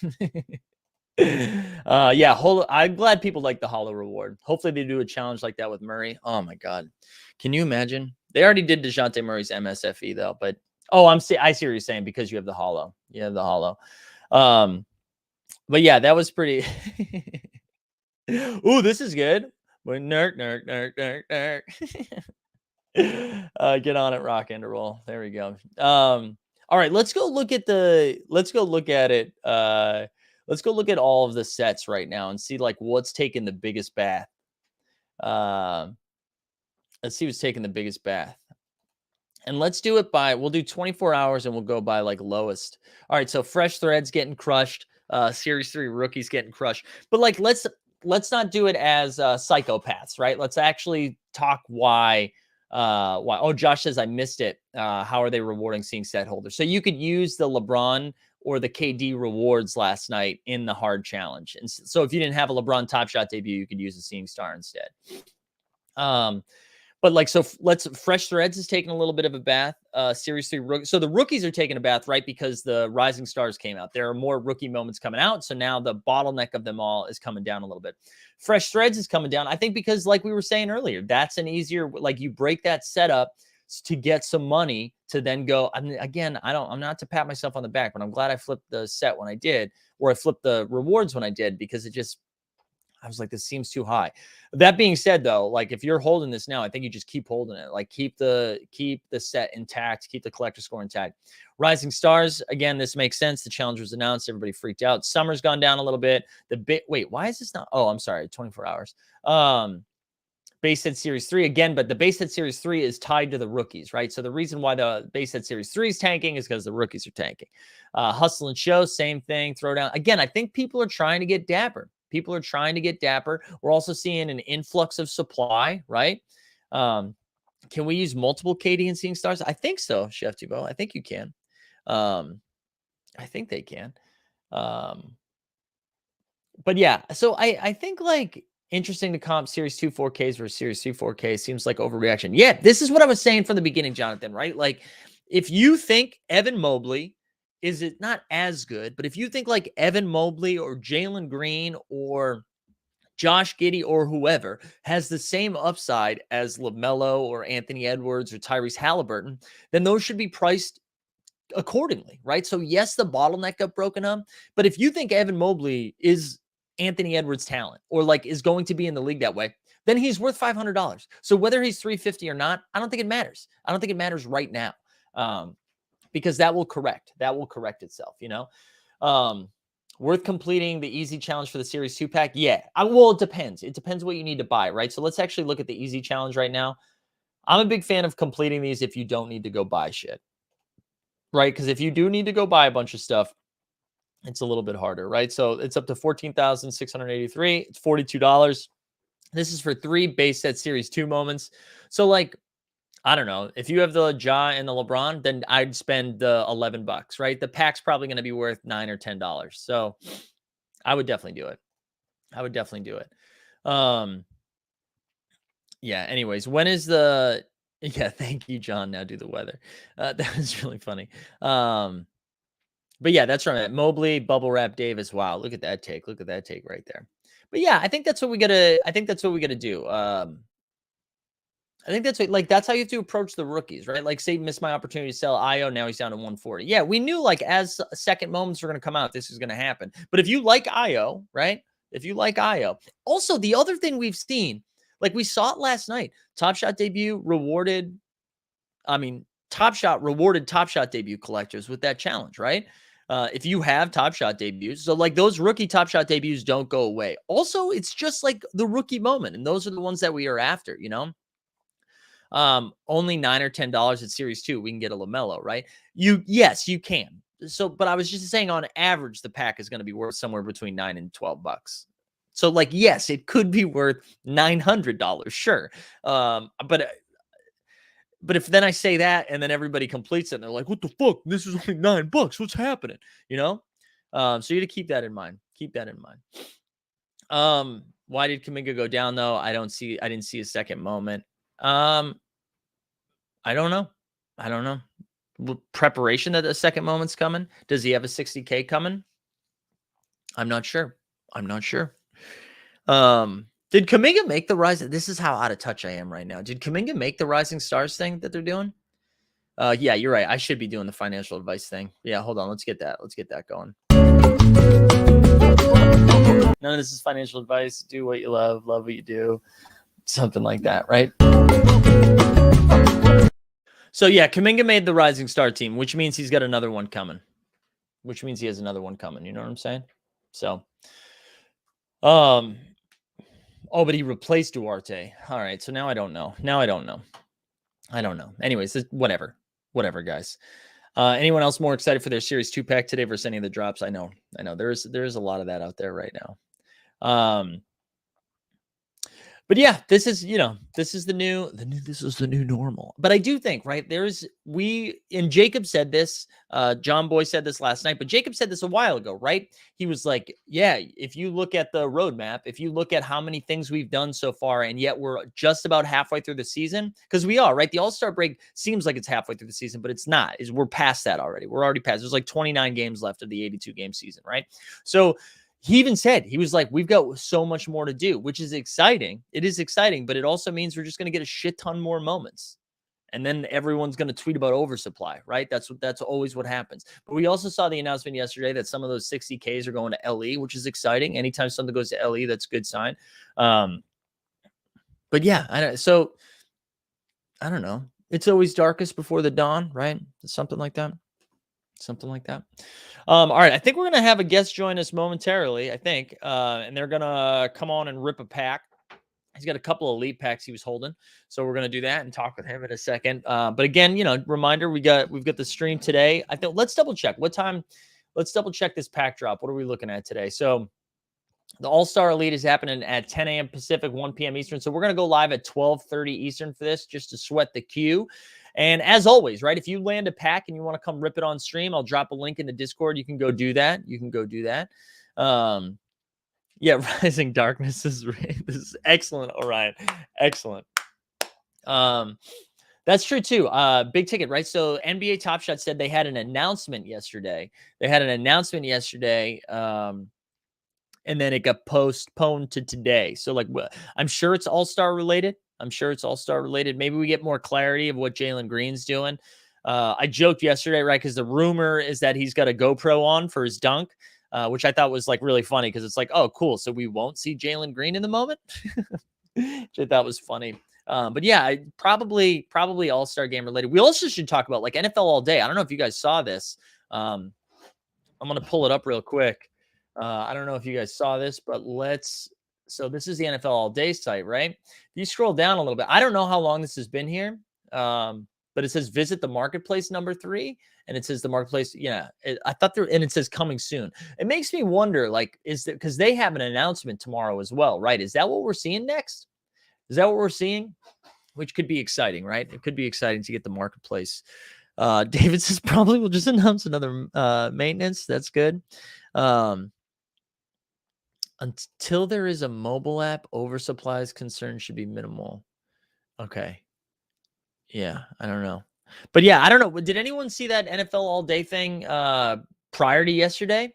I'm glad people like the Hollow reward. Hopefully they do a challenge like that with Murray. Oh my God. Can you imagine? They already did DeJounte Murray's MSFE though, but I see what you're saying because you have the Hollow. But yeah, that was pretty. Ooh, this is good. Nurk. Get on it, rock and roll. There we go. All right, let's go look at it. Let's go look at all of the sets right now and see like what's taking the biggest bath. Let's see what's taking the biggest bath. And let's do it we'll do 24 hours and we'll go by like lowest. All right, so Fresh Threads getting crushed. Series 3 rookies getting crushed. But like, let's let's not do it as psychopaths, right? Let's actually talk why. Why? Oh, Josh says I missed it. How are they rewarding seeing set holders? So you could use the LeBron or the KD rewards last night in the hard challenge. And so if you didn't have a LeBron Top Shot debut, you could use a Seeing Star instead. But like, so let's Fresh Threads is taking a little bit of a bath. Series 3 so the rookies are taking a bath, right? Because the Rising Stars came out. There are more rookie moments coming out. So now the bottleneck of them all is coming down a little bit. Fresh Threads is coming down. I think because like we were saying earlier, that's an easier, like you break that setup to get some money to then go. I mean, again, I'm not to pat myself on the back, but I'm glad I flipped the set when I did, or I flipped the rewards when I did, because I was like, this seems too high. That being said, though, like if you're holding this now, I think you just keep holding it. Like keep the set intact, keep the collector score intact. Rising Stars, again, this makes sense. The challenge was announced, everybody freaked out. Summer's gone down a little bit. Wait, why is this not? Oh, I'm sorry, 24 hours. Base set Series 3 again, but the base set Series 3 is tied to the rookies, right? So the reason why the base set Series 3 is tanking is because the rookies are tanking. Hustle and Show, same thing. Throw down. Again, I think people are trying to get dapper. People are trying to get dapper. We're also seeing an influx of supply, right? Can we use multiple KD and Seeing Stars? I think so, Chef Dubo. I think you can. I think they can. But yeah, so I think like interesting to comp Series 2 4Ks versus Series 3 4K seems like overreaction. Yeah, this is what I was saying from the beginning, Jonathan, right? Like if you think Evan Mobley is it not as good, but if you think like Evan Mobley or Jalen Green or Josh Giddey or whoever has the same upside as LaMelo or Anthony Edwards or Tyrese Halliburton, then those should be priced accordingly, right? So yes, the bottleneck got broken up, but if you think Evan Mobley is Anthony Edwards' talent or like is going to be in the league that way, then he's worth $500. So whether he's 350 or not, I don't think it matters. I don't think it matters right now. Because that will correct itself, you know. Worth completing the easy challenge for the Series 2 pack? Yeah. Well, it depends. It depends what you need to buy, right? So let's actually look at the easy challenge right now. I'm a big fan of completing these if you don't need to go buy shit, right? Because if you do need to go buy a bunch of stuff, it's a little bit harder, right? So it's up to $14,683. It's $42. This is for 3 base set Series 2 moments. So like, I don't know. If you have the Ja and the LeBron, then I'd spend the $11, right? The pack's probably going to be worth $9 or $10. So I would definitely do it. Yeah. Anyways, when is the? Yeah. Thank you, John. Now do the weather. That was really funny. But yeah, that's right. Mobley, Bubble Wrap, Davis. Wow, look at that take. Look at that take right there. But yeah, I think that's what we gotta. I think that's what we gotta do. I think that's like that's how you have to approach the rookies, right? Like, say, missed my opportunity to sell Io. Now he's down to 140. Yeah, we knew like as second moments were going to come out, this is going to happen. But if you like Io, right? If you like Io, also the other thing we've seen, like we saw it last night, Top Shot debut rewarded. I mean, Top Shot rewarded Top Shot debut collectors with that challenge, right? If you have Top Shot debuts, so like those rookie Top Shot debuts don't go away. Also, it's just like the rookie moment, and those are the ones that we are after, you know. Only $9 or $10 at Series 2, we can get a LaMelo, right? Yes, you can. So, but I was just saying on average, the pack is going to be worth somewhere between $9 and $12. So like, yes, it could be worth $900, sure. But if then I say that and then everybody completes it and they're like, what the fuck? This is only $9. What's happening? You know? So you have to keep that in mind. Why did Kuminga go down though? I didn't see a second moment. I don't know. Preparation that the second moment's coming. Does he have a 60K coming? I'm not sure. Did Kuminga make the rise? This is how out of touch I am right now. Did Kuminga make the Rising Stars thing that they're doing? Yeah, you're right. I should be doing the financial advice thing. Yeah, hold on. Let's get that going. None of this is financial advice. Do what you love what you do. Something like that, right? So yeah, Kuminga made the Rising Star team, which means he's got another one coming. Which means he has another one coming. You know what I'm saying? So, oh, but he replaced Duarte. All right. So now I don't know. Anyways, whatever, guys. Anyone else more excited for their Series 2 pack today versus any of the drops? I know. There's a lot of that out there right now. But yeah, this is, this is the new, this is the new normal. But I do think, right, and Jacob said this, John Boy said this last night, but Jacob said this a while ago, right? He was like, yeah, if you look at the roadmap, if you look at how many things we've done so far, and yet we're just about halfway through the season, because we are, right? The All-Star break seems like it's halfway through the season, but it's not. We're past that already. We're already past. There's like 29 games left of the 82 game season, right? So he even said, he was like, we've got so much more to do, which is exciting. It is exciting, but it also means we're just going to get a shit ton more moments. And then everyone's going to tweet about oversupply, right? That's always what happens. But we also saw the announcement yesterday that some of those 60Ks are going to LE, which is exciting. Anytime something goes to LE, that's a good sign. But yeah, I don't know. It's always darkest before the dawn, right? Something like that. Something like that. All right. I think we're going to have a guest join us momentarily, I think. And they're going to come on and rip a pack. He's got a couple of elite packs he was holding. So we're going to do that and talk with him in a second. But again, reminder, we've got the stream today. I think let's double check what time. Let's double check this pack drop. What are we looking at today? So the All-Star Elite is happening at 10 a.m. Pacific, 1 p.m. Eastern. So we're going to go live at 12:30 Eastern for this, just to sweat the queue. And as always, right, if you land a pack and you want to come rip it on stream, I'll drop a link in the Discord. You can go do that. Yeah, Rising Darkness is this is excellent, Orion. Excellent. That's true too. Big ticket, right? So NBA Top Shot said they had an announcement yesterday. And then it got postponed to today. So like, I'm sure it's All-Star related. Maybe we get more clarity of what Jalen Green's doing. I joked yesterday, right? Because the rumor is that he's got a GoPro on for his dunk, which I thought was like really funny because it's like, oh, cool. So we won't see Jalen Green in the moment, which I thought was funny. But yeah, probably All-Star game related. We also should talk about like NFL All Day. I don't know if you guys saw this. I'm going to pull it up real quick. I don't know if you guys saw this, but so this is the NFL All Day site, right? If you scroll down a little bit, I don't know how long this has been here, but it says visit the marketplace number 3, and it says the marketplace. Yeah, and it says coming soon. It makes me wonder, like, is that because they have an announcement tomorrow as well, right? Is that what we're seeing next? Is that what we're seeing? Which could be exciting, right? It could be exciting to get the marketplace. David says probably we'll just announce another maintenance. That's good. Until there is a mobile app, oversupply's concern should be minimal. Okay. Yeah, I don't know. But yeah, I don't know. Did anyone see that NFL All Day thing prior to yesterday?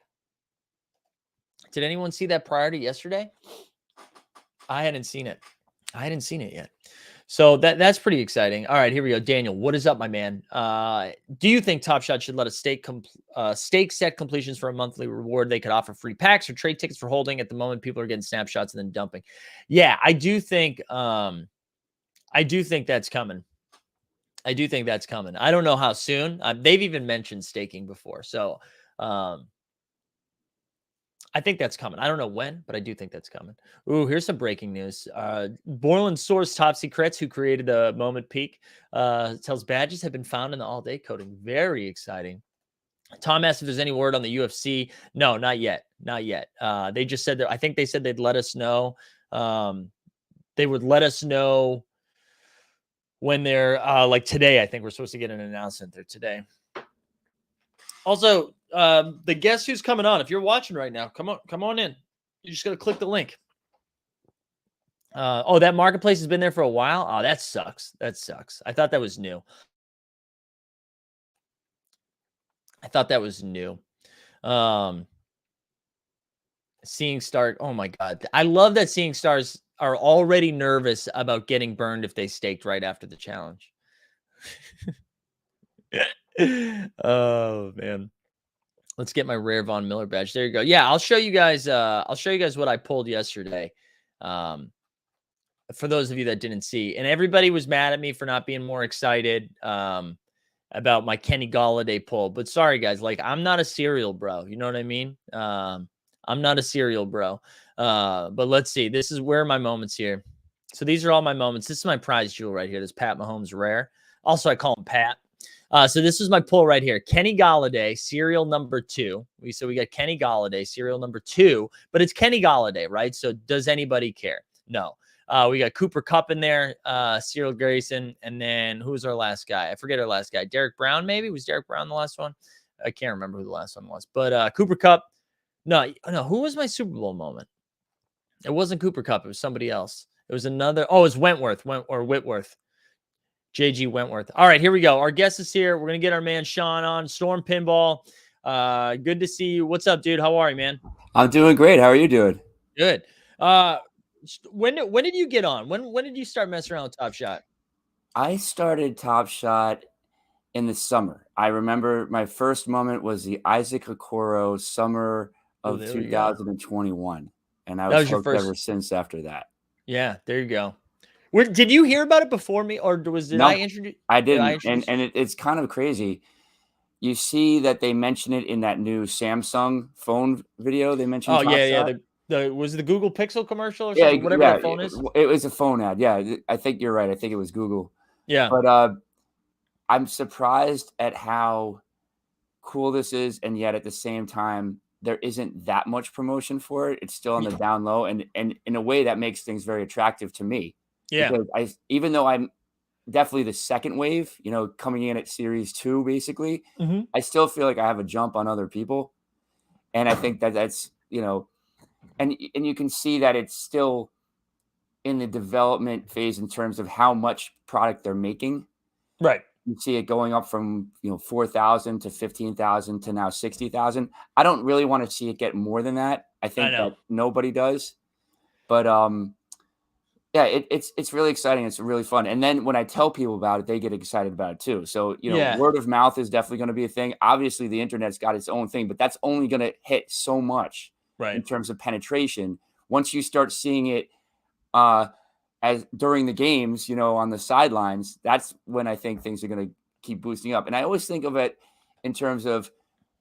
Did anyone see that prior to yesterday? I hadn't seen it. Yet. So that's pretty exciting. All right, here we go. Daniel, what is up, my man? Do you think Top Shot should let a stake set completions for a monthly reward? They could offer free packs or trade tickets for holding. At the moment, people are getting snapshots and then dumping. Yeah, I do think that's coming. I don't know how soon. They've even mentioned staking before. So I think that's coming. I don't know when, but I do think that's coming. Ooh, here's some breaking news. Borland source Top Secrets, who created the Moment Peak, tells badges have been found in the all-day coding. Very exciting. Tom asked if there's any word on the UFC. No, not yet. They just said that. I think they said they'd let us know. They would let us know when they're like today. I think we're supposed to get an announcement there today. Also, the guest who's coming on, if you're watching right now, come on in. You just got to click the link. That marketplace has been there for a while. Oh, that sucks. I thought that was new. Seeing Star. Oh my God. I love that Seeing Stars are already nervous about getting burned if they staked right after the challenge. Oh man. Let's get my rare Von Miller badge. There you go. Yeah, I'll show you guys what I pulled yesterday. For those of you that didn't see. And everybody was mad at me for not being more excited about my Kenny Galladay pull. But sorry, guys. Like, I'm not a serial bro. You know what I mean? I'm not a serial bro. But let's see. This is where are my moments here. So these are all my moments. This is my prize jewel right here. This Pat Mahomes rare. Also, I call him Pat. So this is my pull right here. Kenny Galladay, serial number 2. So we got Kenny Galladay, serial number 2, but it's Kenny Galladay, right? So does anybody care? No. We got Cooper Kupp in there, Cyril Grayson, and then who was our last guy? I forget our last guy. Derek Brown, maybe? Was Derek Brown the last one? I can't remember who the last one was. But Cooper Kupp. No, who was my Super Bowl moment? It wasn't Cooper Kupp. It was somebody else. It was another. Oh, it was Wentworth or Whitworth. JG Wentworth. All right, here we go. Our guest is here. We're going to get our man Sean on. Storm Pinball. Good to see you. What's up, dude? How are you, man? I'm doing great. How are you doing? Good. When did you get on? When did you start messing around with Top Shot? I started Top Shot in the summer. I remember my first moment was the Isaac Okoro summer of 2021. And I was hooked ever since after that. Yeah, there you go. Did you hear about it before me, or did I introduce? I didn't. It's kind of crazy. You see that they mention it in that new Samsung phone video. They mentioned. Oh, yeah. Was the Google Pixel commercial or something? Whatever that phone is. It was a phone ad. Yeah, I think you're right. I think it was Google. Yeah. But I'm surprised at how cool this is, and yet at the same time, there isn't that much promotion for it. It's still on the down low, and in a way that makes things very attractive to me. Yeah. Because even though I'm definitely the second wave, coming in at series 2, basically, I still feel like I have a jump on other people. And I think that's, and you can see that it's still in the development phase in terms of how much product they're making. Right. You see it going up from, 4,000 to 15,000 to now 60,000. I don't really want to see it get more than that. I think that nobody does. But, yeah, it's really exciting. It's really fun. And then when I tell people about it, they get excited about it too. So, word of mouth is definitely going to be a thing. Obviously, the internet's got its own thing, but that's only going to hit so much in terms of penetration. Once you start seeing it as during the games, on the sidelines, that's when I think things are going to keep boosting up. And I always think of it in terms of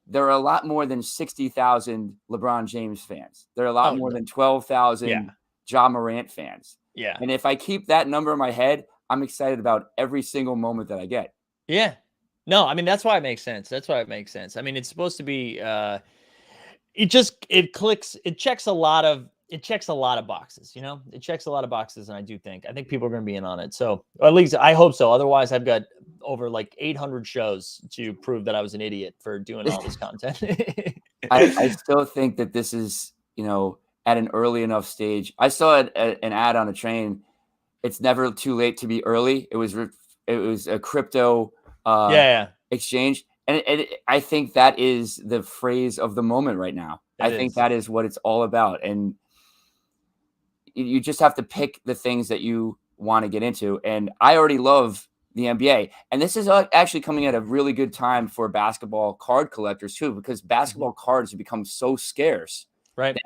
there are a lot more than 60,000 LeBron James fans. There are a lot more than 12,000 Ja Morant fans. Yeah. And if I keep that number in my head, I'm excited about every single moment that I get. Yeah. No, I mean, that's why it makes sense. I mean, it's supposed to be, it checks a lot of boxes, it checks a lot of boxes. And I think people are going to be in on it. So at least I hope so. Otherwise I've got over like 800 shows to prove that I was an idiot for doing all this content. I still think that this is, at an early enough stage. I saw an ad on a train. It's never too late to be early. It was a crypto exchange. And I think that is the phrase of the moment right now. I think that is what it's all about. And you just have to pick the things that you want to get into. And I already love the NBA. And this is actually coming at a really good time for basketball card collectors too, because basketball cards have become so scarce. Right.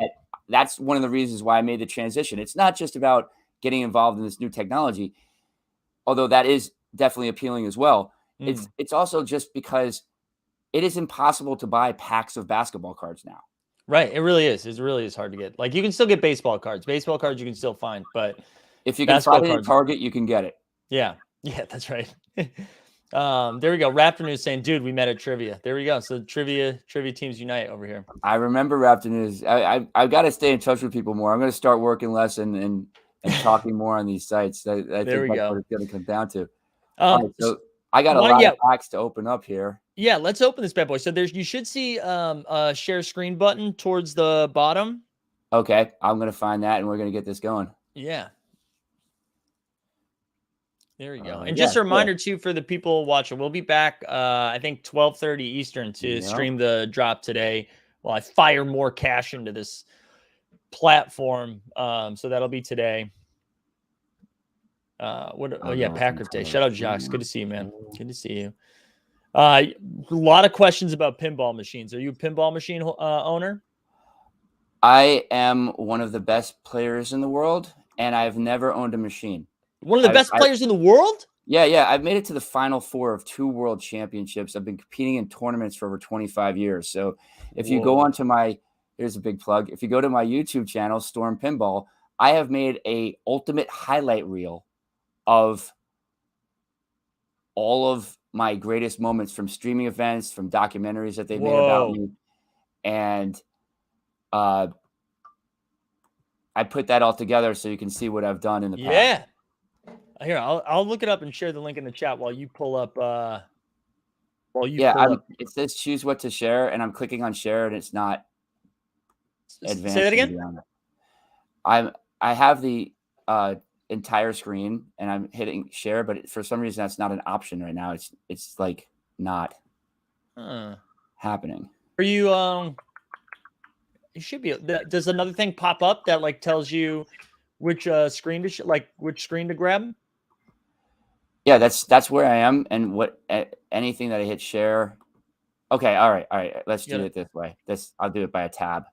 That's one of the reasons why I made the transition. It's not just about getting involved in this new technology, although that is definitely appealing as well. It's also just because it is impossible to buy packs of basketball cards now. Right. It really is. It really is hard to get. Like, you can still get baseball cards. Baseball cards you can still find, but if you can find it at Target, you can get it. Yeah. Yeah, that's right. There we go. Raptor News saying, dude, we met at trivia. There we go. So trivia teams unite over here. I remember Raptor News. I've got to stay in touch with people more. I'm going to start working less and talking more on these sites. I think that's what it's going to come down to. Right, so I got a lot of packs to open up here. Yeah, let's open this bad boy. So you should see a share screen button towards the bottom. Okay, I'm going to find that and we're going to get this going. Yeah. There we go. And just a reminder too for the people watching, we'll be back I think 12:30 Eastern to stream the drop today while I fire more cash into this platform. So that'll be today. Packers Day. Shout out Jacques. Good to see you, man. Good to see you. A lot of questions about pinball machines. Are you a pinball machine owner? I am one of the best players in the world, and I've never owned a machine. One of the best players in the world? Yeah. I've made it to the Final Four of 2 world championships. I've been competing in tournaments for over 25 years. So if you go onto here's a big plug. If you go to my YouTube channel, Storm Pinball, I have made a ultimate highlight reel of all of my greatest moments from streaming events, from documentaries that they've made about me. And, I put that all together so you can see what I've done in the past. Yeah. Here, I'll look it up and share the link in the chat while you pull up. It says choose what to share, and I'm clicking on share, and it's not advancing. Say that again. I have the entire screen, and I'm hitting share, but for some reason that's not an option right now. It's like not happening. Are you you should be. Does another thing pop up that like tells you which screen to which screen to grab? Yeah, that's where I am, and what anything that I hit share. Okay, all right. Let's do it this way. I'll do it by a tab.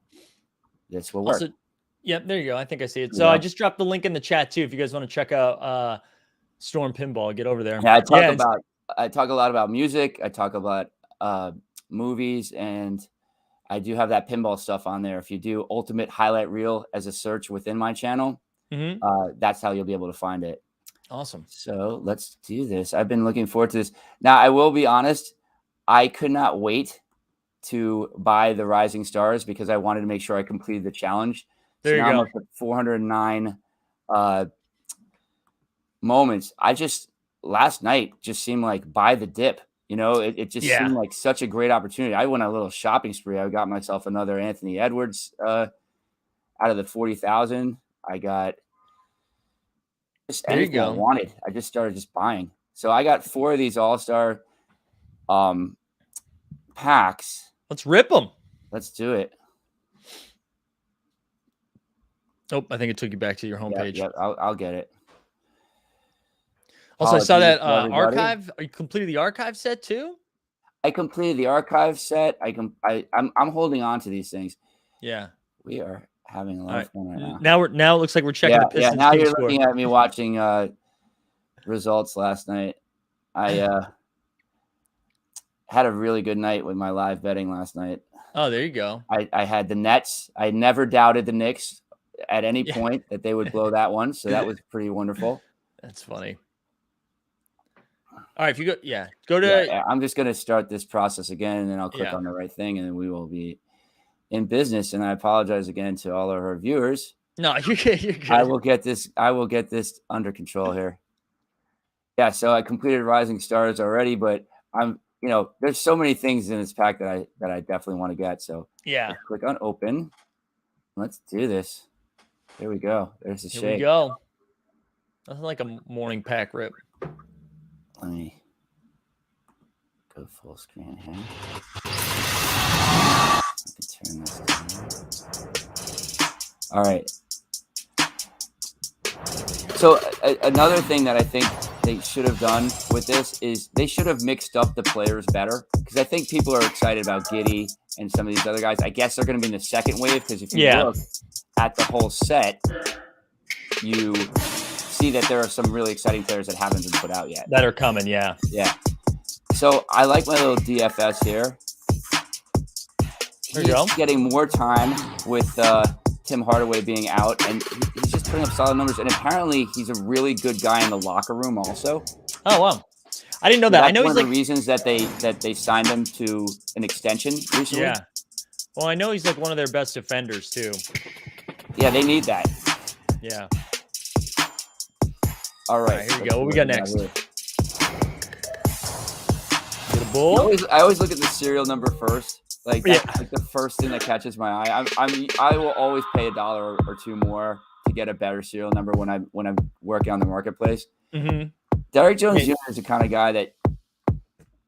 This will work. Also, yep, there you go. I think I see it. So I just dropped the link in the chat too. If you guys want to check out Storm Pinball, get over there. Yeah, I talk a lot about music. I talk about movies, and I do have that pinball stuff on there. If you do Ultimate Highlight Reel as a search within my channel, that's how you'll be able to find it. Awesome. So let's do this. I've been looking forward to this. Now, I will be honest. I could not wait to buy the Rising Stars because I wanted to make sure I completed the challenge. There you go. I'm up to 409 moments. Last night just seemed like buy the dip. You know, it just seemed like such a great opportunity. I went on a little shopping spree. I got myself another Anthony Edwards out of the 40,000. I got just anything I wanted. I just started just buying. So I got 4 of these All-Star packs. Let's rip them. Let's do it. Oh, I think it took you back to your homepage. Yeah, I'll get it. Also, I saw that archive. You completed the archive set too? I completed the archive set. I'm holding on to these things. Yeah. We are having a lot of fun right now. Now it looks like we're checking the Pistons. Now you're looking at me watching results last night. I had a really good night with my live betting last night. Oh, there you go. I had the Nets. I never doubted the Knicks at any point that they would blow that one. So that was pretty wonderful. That's funny. All right, if you go to. I'm just going to start this process again, and then I'll click on the right thing, and then we will be in business. And I apologize again to all of our viewers. No, you're good. I will get this under control here. Yeah, so I completed Rising Stars already, but there's so many things in this pack that I definitely want to get. So click on open. Let's do this. There we go. There's the shake. Here we go. That's like a morning pack rip. Let me go full screen here. I can turn this down. All right. So another thing that I think they should have done with this is they should have mixed up the players better, because I think people are excited about Giddey and some of these other guys. I guess they're going to be in the second wave, because if you look at the whole set, you see that there are some really exciting players that haven't been put out yet. That are coming, yeah. So I like my little DFS here. He's getting more time with Tim Hardaway being out, and he's just putting up solid numbers. And apparently, he's a really good guy in the locker room also. Oh, wow. I didn't know that. I know he's one of the reasons that they signed him to an extension recently. Yeah. Well, I know he's like one of their best defenders too. Yeah, they need that. Yeah. All right, here we go. What we got next? Get a bull. I always look at the serial number first. Like the first thing that catches my eye. I will always pay $1 or $2 more to get a better serial number when I'm working on the marketplace. Mm-hmm. Derrick Jones Jr. is the kind of guy that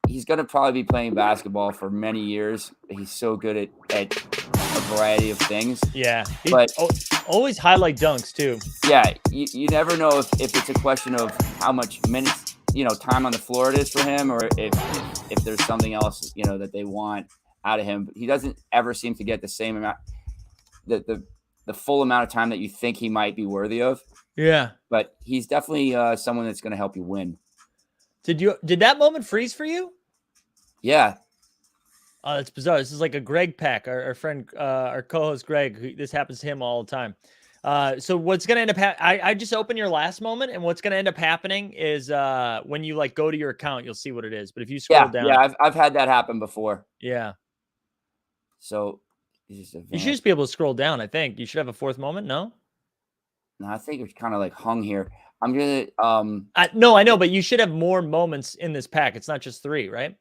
he's going to probably be playing basketball for many years. He's so good at a variety of things. Yeah, but always highlight dunks too. Yeah, you never know if it's a question of how much minutes, time on the floor it is for him, or if there's something else, that they want out of him. But he doesn't ever seem to get the same amount, the full amount of time that you think he might be worthy of. Yeah, but he's definitely someone that's going to help you win. Did that moment freeze for you? Yeah. Oh, that's bizarre. This is like a Greg pack. Our friend, our co-host Greg. This happens to him all the time. So what's going to end up I just opened your last moment, and what's going to end up happening is when you like go to your account, you'll see what it is. But if you scroll down, I've had that happen before. Yeah. So you should just be able to scroll down. I think you should have a fourth moment. No. No, I think it's kind of like hung here. I'm gonna No, I know, but you should have more moments in this pack. It's not just 3, right?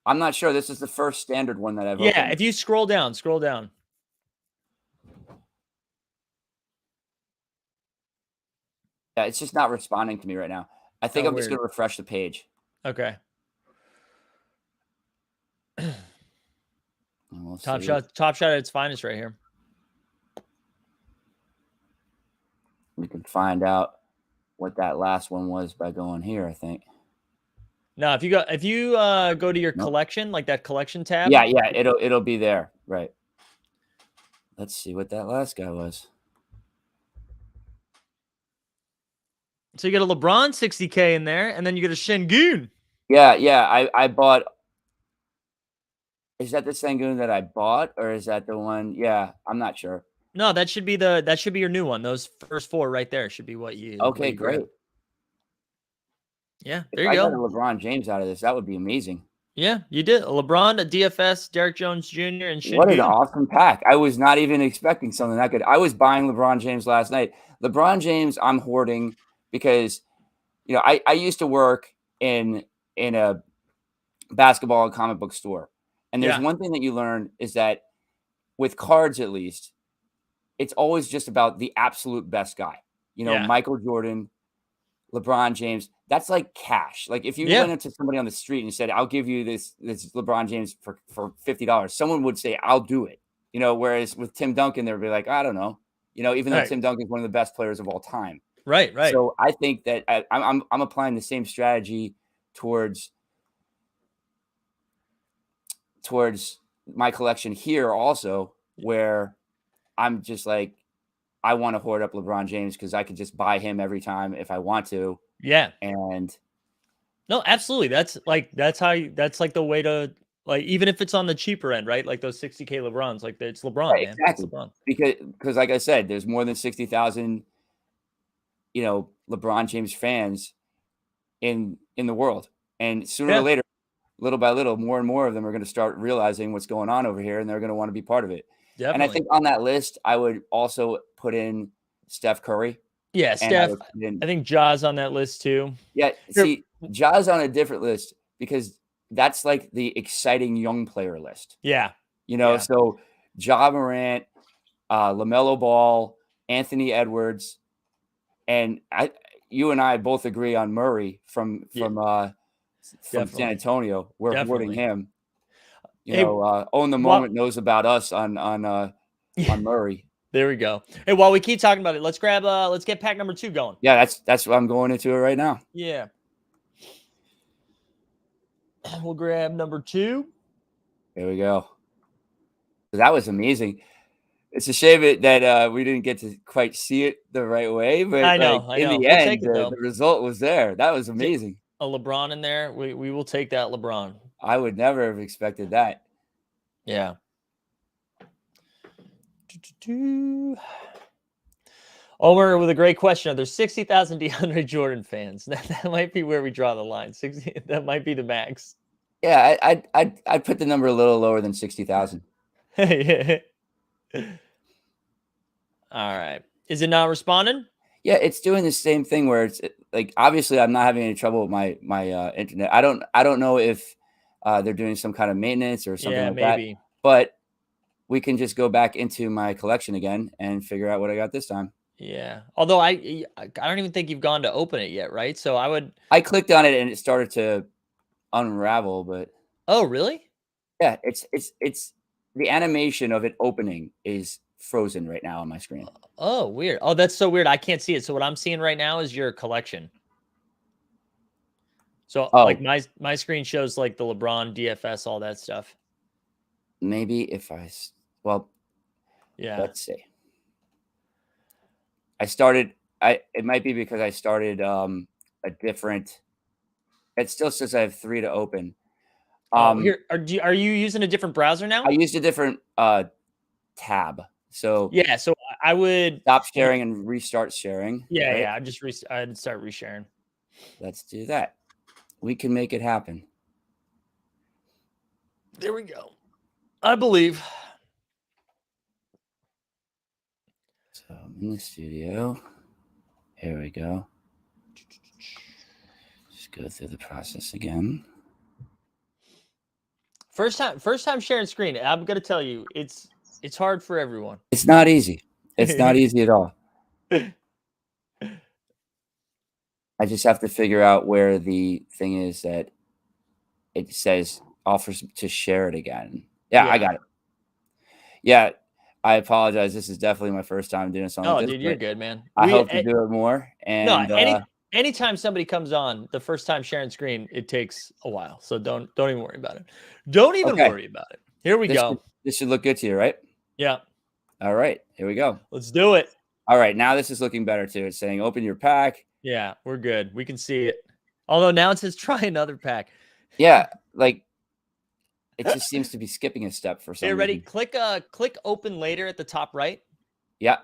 I'm not sure. This is the first standard one that I've Yeah, opened. if you scroll down. Yeah, it's just not responding to me right now. I think I'm just Weird. gonna refresh the page. Okay. We'll Top see. shot at its finest right here. We can find out what that last one was by going here, I think. Now, if you go to your collection, like that collection tab. Yeah, it'll be there, right? Let's see what that last guy was. So you get a LeBron 60K in there, and then you get a Şengün. Yeah. I bought. Is that the Sengun that I bought, or is that the one? Yeah, I'm not sure. No, that should be your new one. Those first 4 right there should be what you. Okay, great. Grab. Yeah, If there you I go. got a LeBron James out of this, that would be amazing. Yeah, you did. A LeBron, a DFS, Derrick Jones Jr., and Şengün. What an awesome pack. I was not even expecting something that good. I was buying LeBron James last night. LeBron James, I'm hoarding because, I used to work in a basketball and comic book store. And there's one thing that you learn is that with cards, at least, it's always just about the absolute best guy. Michael Jordan, LeBron James, that's like cash. Like if you went up to somebody on the street and said, I'll give you this LeBron James for $50, someone would say, I'll do it. Whereas with Tim Duncan, they'd be like, I don't know. Even though Tim Duncan is one of the best players of all time. Right. So I think that I'm applying the same strategy towards my collection here also, where I'm just like, I want to hoard up LeBron James because I could just buy him every time if I want to. Yeah. And no, absolutely. That's like the way to, like, even if it's on the cheaper end, right? Like those 60K LeBrons, like it's LeBron, right, man. exactly. It's LeBron. Because like I said, there's more than 60,000, LeBron James fans in the world. And sooner or later, little by little, more and more of them are going to start realizing what's going on over here, and they're going to want to be part of it. Definitely. And I think on that list, I would also put in Steph Curry. Yeah, Steph. I think Ja's on that list too. Yeah, see, Ja's on a different list because that's like the exciting young player list. Yeah. So Ja Morant, LaMelo Ball, Anthony Edwards, and you and I both agree on Murray from San Antonio. We're hoarding him. Own the Moment knows about us on Murray. There we go. Hey, while we keep talking about it, let's get pack number 2 going. Yeah, that's what I'm going into it right now. Yeah. We'll grab number 2. There we go. That was amazing. It's a shame that we didn't get to quite see it the right way, but I know. In the end, the result was there. That was amazing. A LeBron in there. We will take that LeBron. I would never have expected that. Yeah. Omer with a great question. Are there 60,000 DeAndre Jordan fans? That might be where we draw the line. 60. That might be the max. Yeah, I'd put the number a little lower than 60,000. All right. Is it not responding? Yeah, it's doing the same thing where it's like, obviously I'm not having any trouble with my internet. I don't know if they're doing some kind of maintenance or something like maybe. That. But we can just go back into my collection again and figure out what I got this time. Yeah. Although I don't even think you've gone to open it yet, right? So I clicked on it and it started to unravel, but oh, really? Yeah, it's the animation of it opening is frozen right now on my screen. Oh, weird. Oh, that's so weird. I can't see it. So what I'm seeing right now is your collection. So like my screen shows like the LeBron, DFS, all that stuff. Maybe if let's see. It might be because I started a different. It still says I have 3 to open. Here, are you using a different browser now? I used a different tab. So yeah, so I would stop sharing and restart sharing. Yeah, right? Yeah. I'd start resharing. Let's do that. We can make it happen. There we go. I believe. So I'm in the studio. Here we go. Just go through the process again. First time sharing screen. I'm gonna tell you, it's hard for everyone. It's not easy. It's not easy at all. I just have to figure out where the thing is that it says offers to share it again. Yeah, I got it. Yeah, I apologize. This is definitely my first time doing something like this. Dude, you're good, man. I hope to do it more. And anytime somebody comes on, the first time sharing screen, it takes a while. So don't even worry about it. Don't even worry about it. Here we go. This should look good to you, right? Yeah. All right, here we go. Let's do it. All right, now this is looking better too. It's saying open your pack. Yeah, we're good. We can see it. Although now it says try another pack. Yeah, like it just seems to be skipping a step for some reason. Ready? Click open later at the top right. Yeah.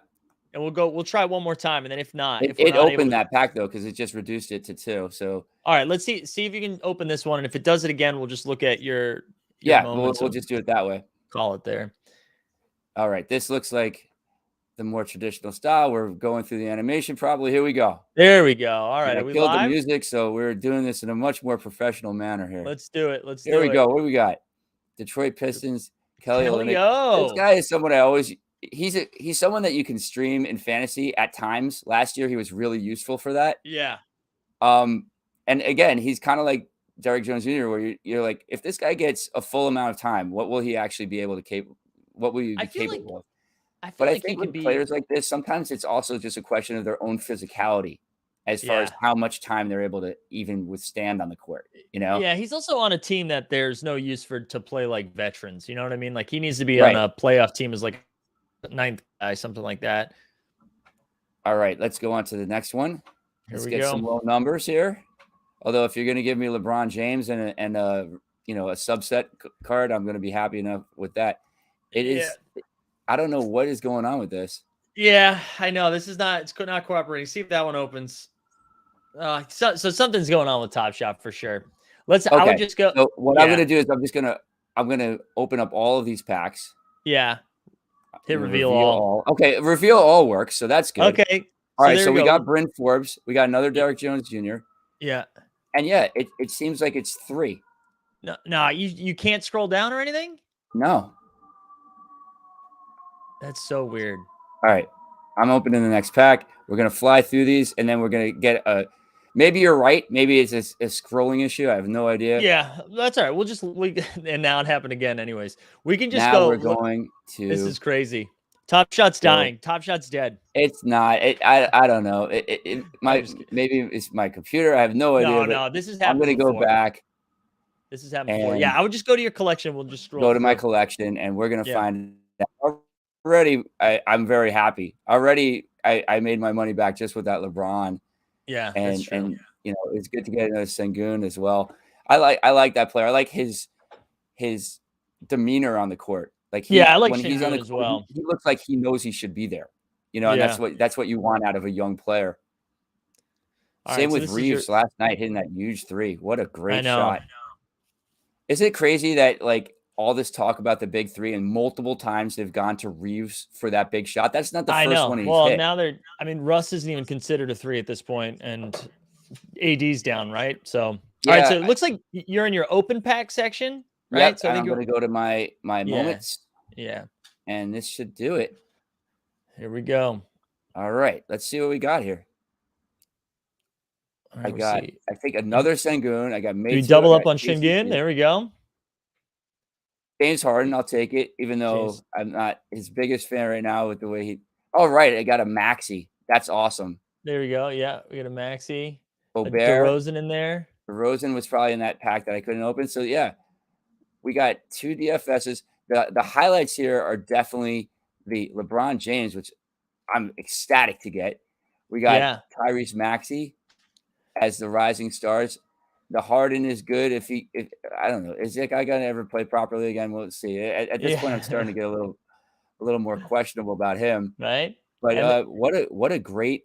And we'll try one more time. And then if not, it opened that pack though, because it just reduced it to 2. So all right, let's see if you can open this one. And if it does it again, we'll just look at your we'll just do it that way. Call it there. All right, this looks like the more traditional style. We're going through the animation probably. Here we go. There we go. All right, I killed the music, so we're doing this in a much more professional manner here. Let's do it. Here we go. What do we got? Detroit Pistons, Kelly Olynyk. This guy is someone he's someone that you can stream in fantasy at times. Last year he was really useful for that. Yeah. And again, he's kind of like Derrick Jones Jr., where you're like, if this guy gets a full amount of time, what will he actually be able to what will you be capable of? I think with players like this, sometimes it's also just a question of their own physicality as far as how much time they're able to even withstand on the court, you know? Yeah, he's also on a team that there's no use to play like veterans. You know what I mean? Like he needs to be on a playoff team as like 9th guy, something like that. All right, let's go on to the next one. Let's get some low numbers here. Although if you're going to give me LeBron James and a subset card, I'm going to be happy enough with that. It is. I don't know what is going on with this. Yeah, I know. It's not cooperating. See if that one opens. So something's going on with Top Shot for sure. I would just go. So what I'm going to do is I'm going to open up all of these packs. Yeah. Hit reveal all. Okay, reveal all works, so that's good. Okay. All right, so we got Bryn Forbes. We got another Derrick Jones Jr. Yeah. And it seems like it's 3. No, you can't scroll down or anything? No. That's so weird. All right. I'm opening the next pack. We're going to fly through these, and then we're going to get maybe you're right. Maybe it's a scrolling issue. I have no idea. Yeah, that's all right. And now it happened again anyways. We can just now we're going to. This is crazy. Top Shot's dying. Top Shot's dead. It's not. I don't know. Maybe it's my computer. I have no idea. No, this is happening. I'm going to go back. This is happening before. Yeah, I would just go to your collection. We'll just scroll. Go to my collection, and we're going to find out. Already, I'm very happy. Already, I made my money back just with that LeBron. Yeah, and it's good to get another Sengun as well. I like that player. I like his demeanor on the court. Like I like when he's on the court, as well. He looks like he knows he should be there. And that's what you want out of a young player. Same with Reeves last night hitting that huge 3. What a great shot! Is it crazy that like all this talk about the big 3 and multiple times they've gone to Reeves for that big shot? That's not the first one he's hit. Now Russ isn't even considered a 3 at this point, and AD's down, right? So all right, so it looks like you're in your open pack section, right? Yep, so I'm going to go to my moments. Yeah. And this should do it. Here we go. All right, let's see what we got here. Right, I think another Sengun. I got Mayto. You double up on Sengun. There we go. James Harden, I'll take it, even though I'm not his biggest fan right now with the way he. Oh, right. I got a Maxi. That's awesome. There we go. Yeah, we got a Maxi. Gobert. DeRozan in there. DeRozan was probably in that pack that I couldn't open. So, yeah, we got 2 DFSs. The highlights here are definitely the LeBron James, which I'm ecstatic to get. We got Tyrese Maxey as the rising stars. The Harden is good. If I don't know, is that guy going to ever play properly again? We'll see. At this point, I'm starting to get a little more questionable about him. Right. But what a great,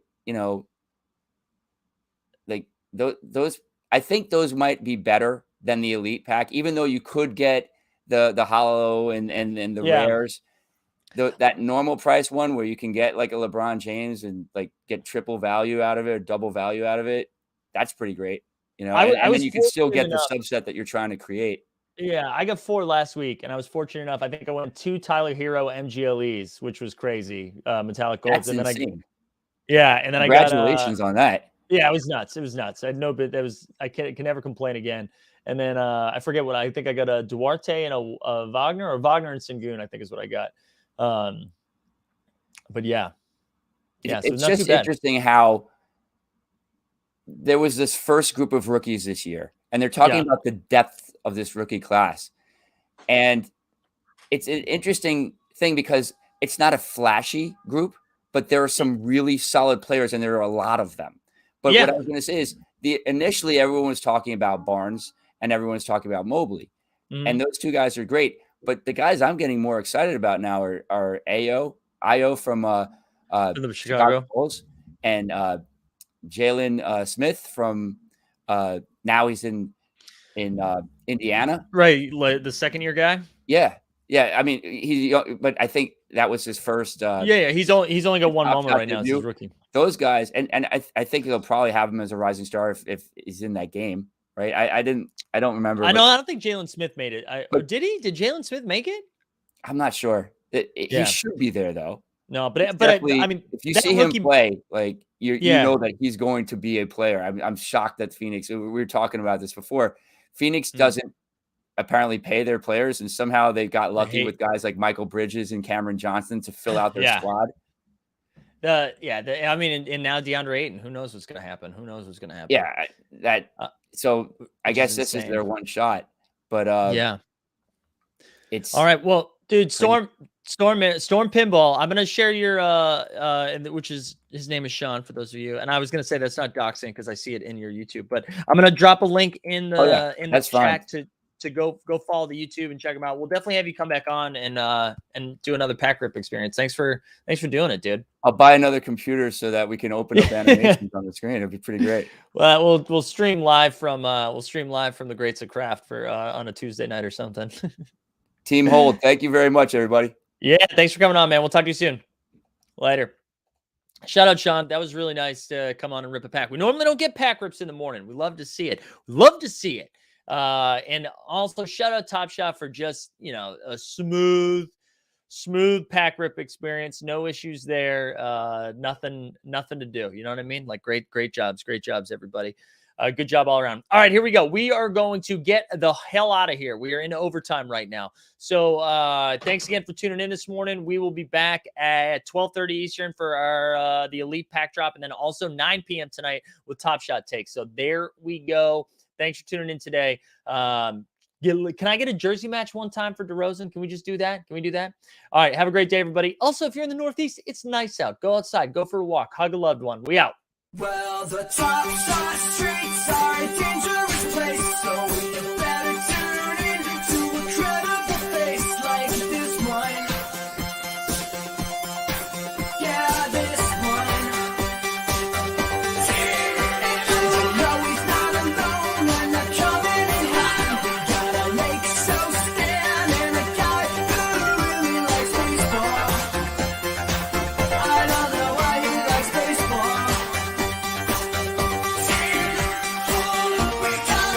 like those. I think those might be better than the elite pack, even though you could get the hollow and the rares. that normal price one where you can get like a LeBron James and like get triple value out of it or double value out of it, that's pretty great. You know, and then was you can still fortunate get the enough. subset that you're trying to create. Yeah, I got 4 last week, and I was fortunate enough. I think I won 2 Tyler Hero MGLEs, which was crazy, metallic golds, That's and then insane. and then I got Congratulations on that. yeah, it was nuts. It was nuts. I had no bit. That was I can never complain again. And then I forget what I think I got a Duarte and a Wagner or Wagner and Sengun, I think is what I got. But yeah, so It's not too just bad. interesting how there was this first group of rookies this year, and they're talking about the depth of this rookie class. And it's an interesting thing because it's not a flashy group, but there are some really solid players, and there are a lot of them. But what I was going to say is initially everyone was talking about Barnes and everyone was talking about Mobley. And those 2 guys are great. But the guys I'm getting more excited about now are Io from the Chicago Bulls and Jalen Smith from now he's in Indiana. Right, like the second-year guy? Yeah. I mean, but I think that was his first He's only got 1 moment right now as his rookie. Those guys, and I think they'll probably have him as a rising star if he's in that game, right? I don't remember. I don't think Jalen Smith made it. Did he? Did Jalen Smith make it? I'm not sure. He should be there though. No, but I mean, if you see him play, like you know that he's going to be a player. I'm shocked that Phoenix. We were talking about this before. Phoenix doesn't apparently pay their players, and somehow they got lucky with guys like Michael Bridges and Cameron Johnson to fill out their squad. I mean, and now DeAndre Ayton. Who knows what's going to happen? Yeah, so I guess this is their one shot. But it's all right. Well, dude, Storm Pinball. I'm gonna share your which is his name is Sean for those of you. And I was gonna say that's not doxing because I see it in your YouTube, but I'm gonna drop a link in the chat to go follow the YouTube and check them out. We'll definitely have you come back on and do another pack rip experience. Thanks for doing it, dude. I'll buy another computer so that we can open up animations on the screen. It'd be pretty great. Well, we'll stream live from the Greats of Craft for on a Tuesday night or something. Team Hold, thank you very much, everybody. Yeah, thanks for coming on, man. We'll talk to you soon. Later. Shout out, Sean. That was really nice to come on and rip a pack. We normally don't get pack rips in the morning. We love to see it. And also shout out Top Shot for just, a smooth pack rip experience. No issues there. Nothing to do. You know what I mean? Like great jobs, everybody. Good job all around. All right, here we go. We are going to get the hell out of here. We are in overtime right now. So thanks again for tuning in this morning. We will be back at 12:30 Eastern for our the Elite Pack Drop, and then also 9 p.m. tonight with Top Shot Takes. So there we go. Thanks for tuning in today. Can I get a jersey match one time for DeRozan? Can we just do that? Can we do that? All right. Have a great day, everybody. Also, if you're in the Northeast, it's nice out. Go outside. Go for a walk. Hug a loved one. We out. Well, the top shot streets are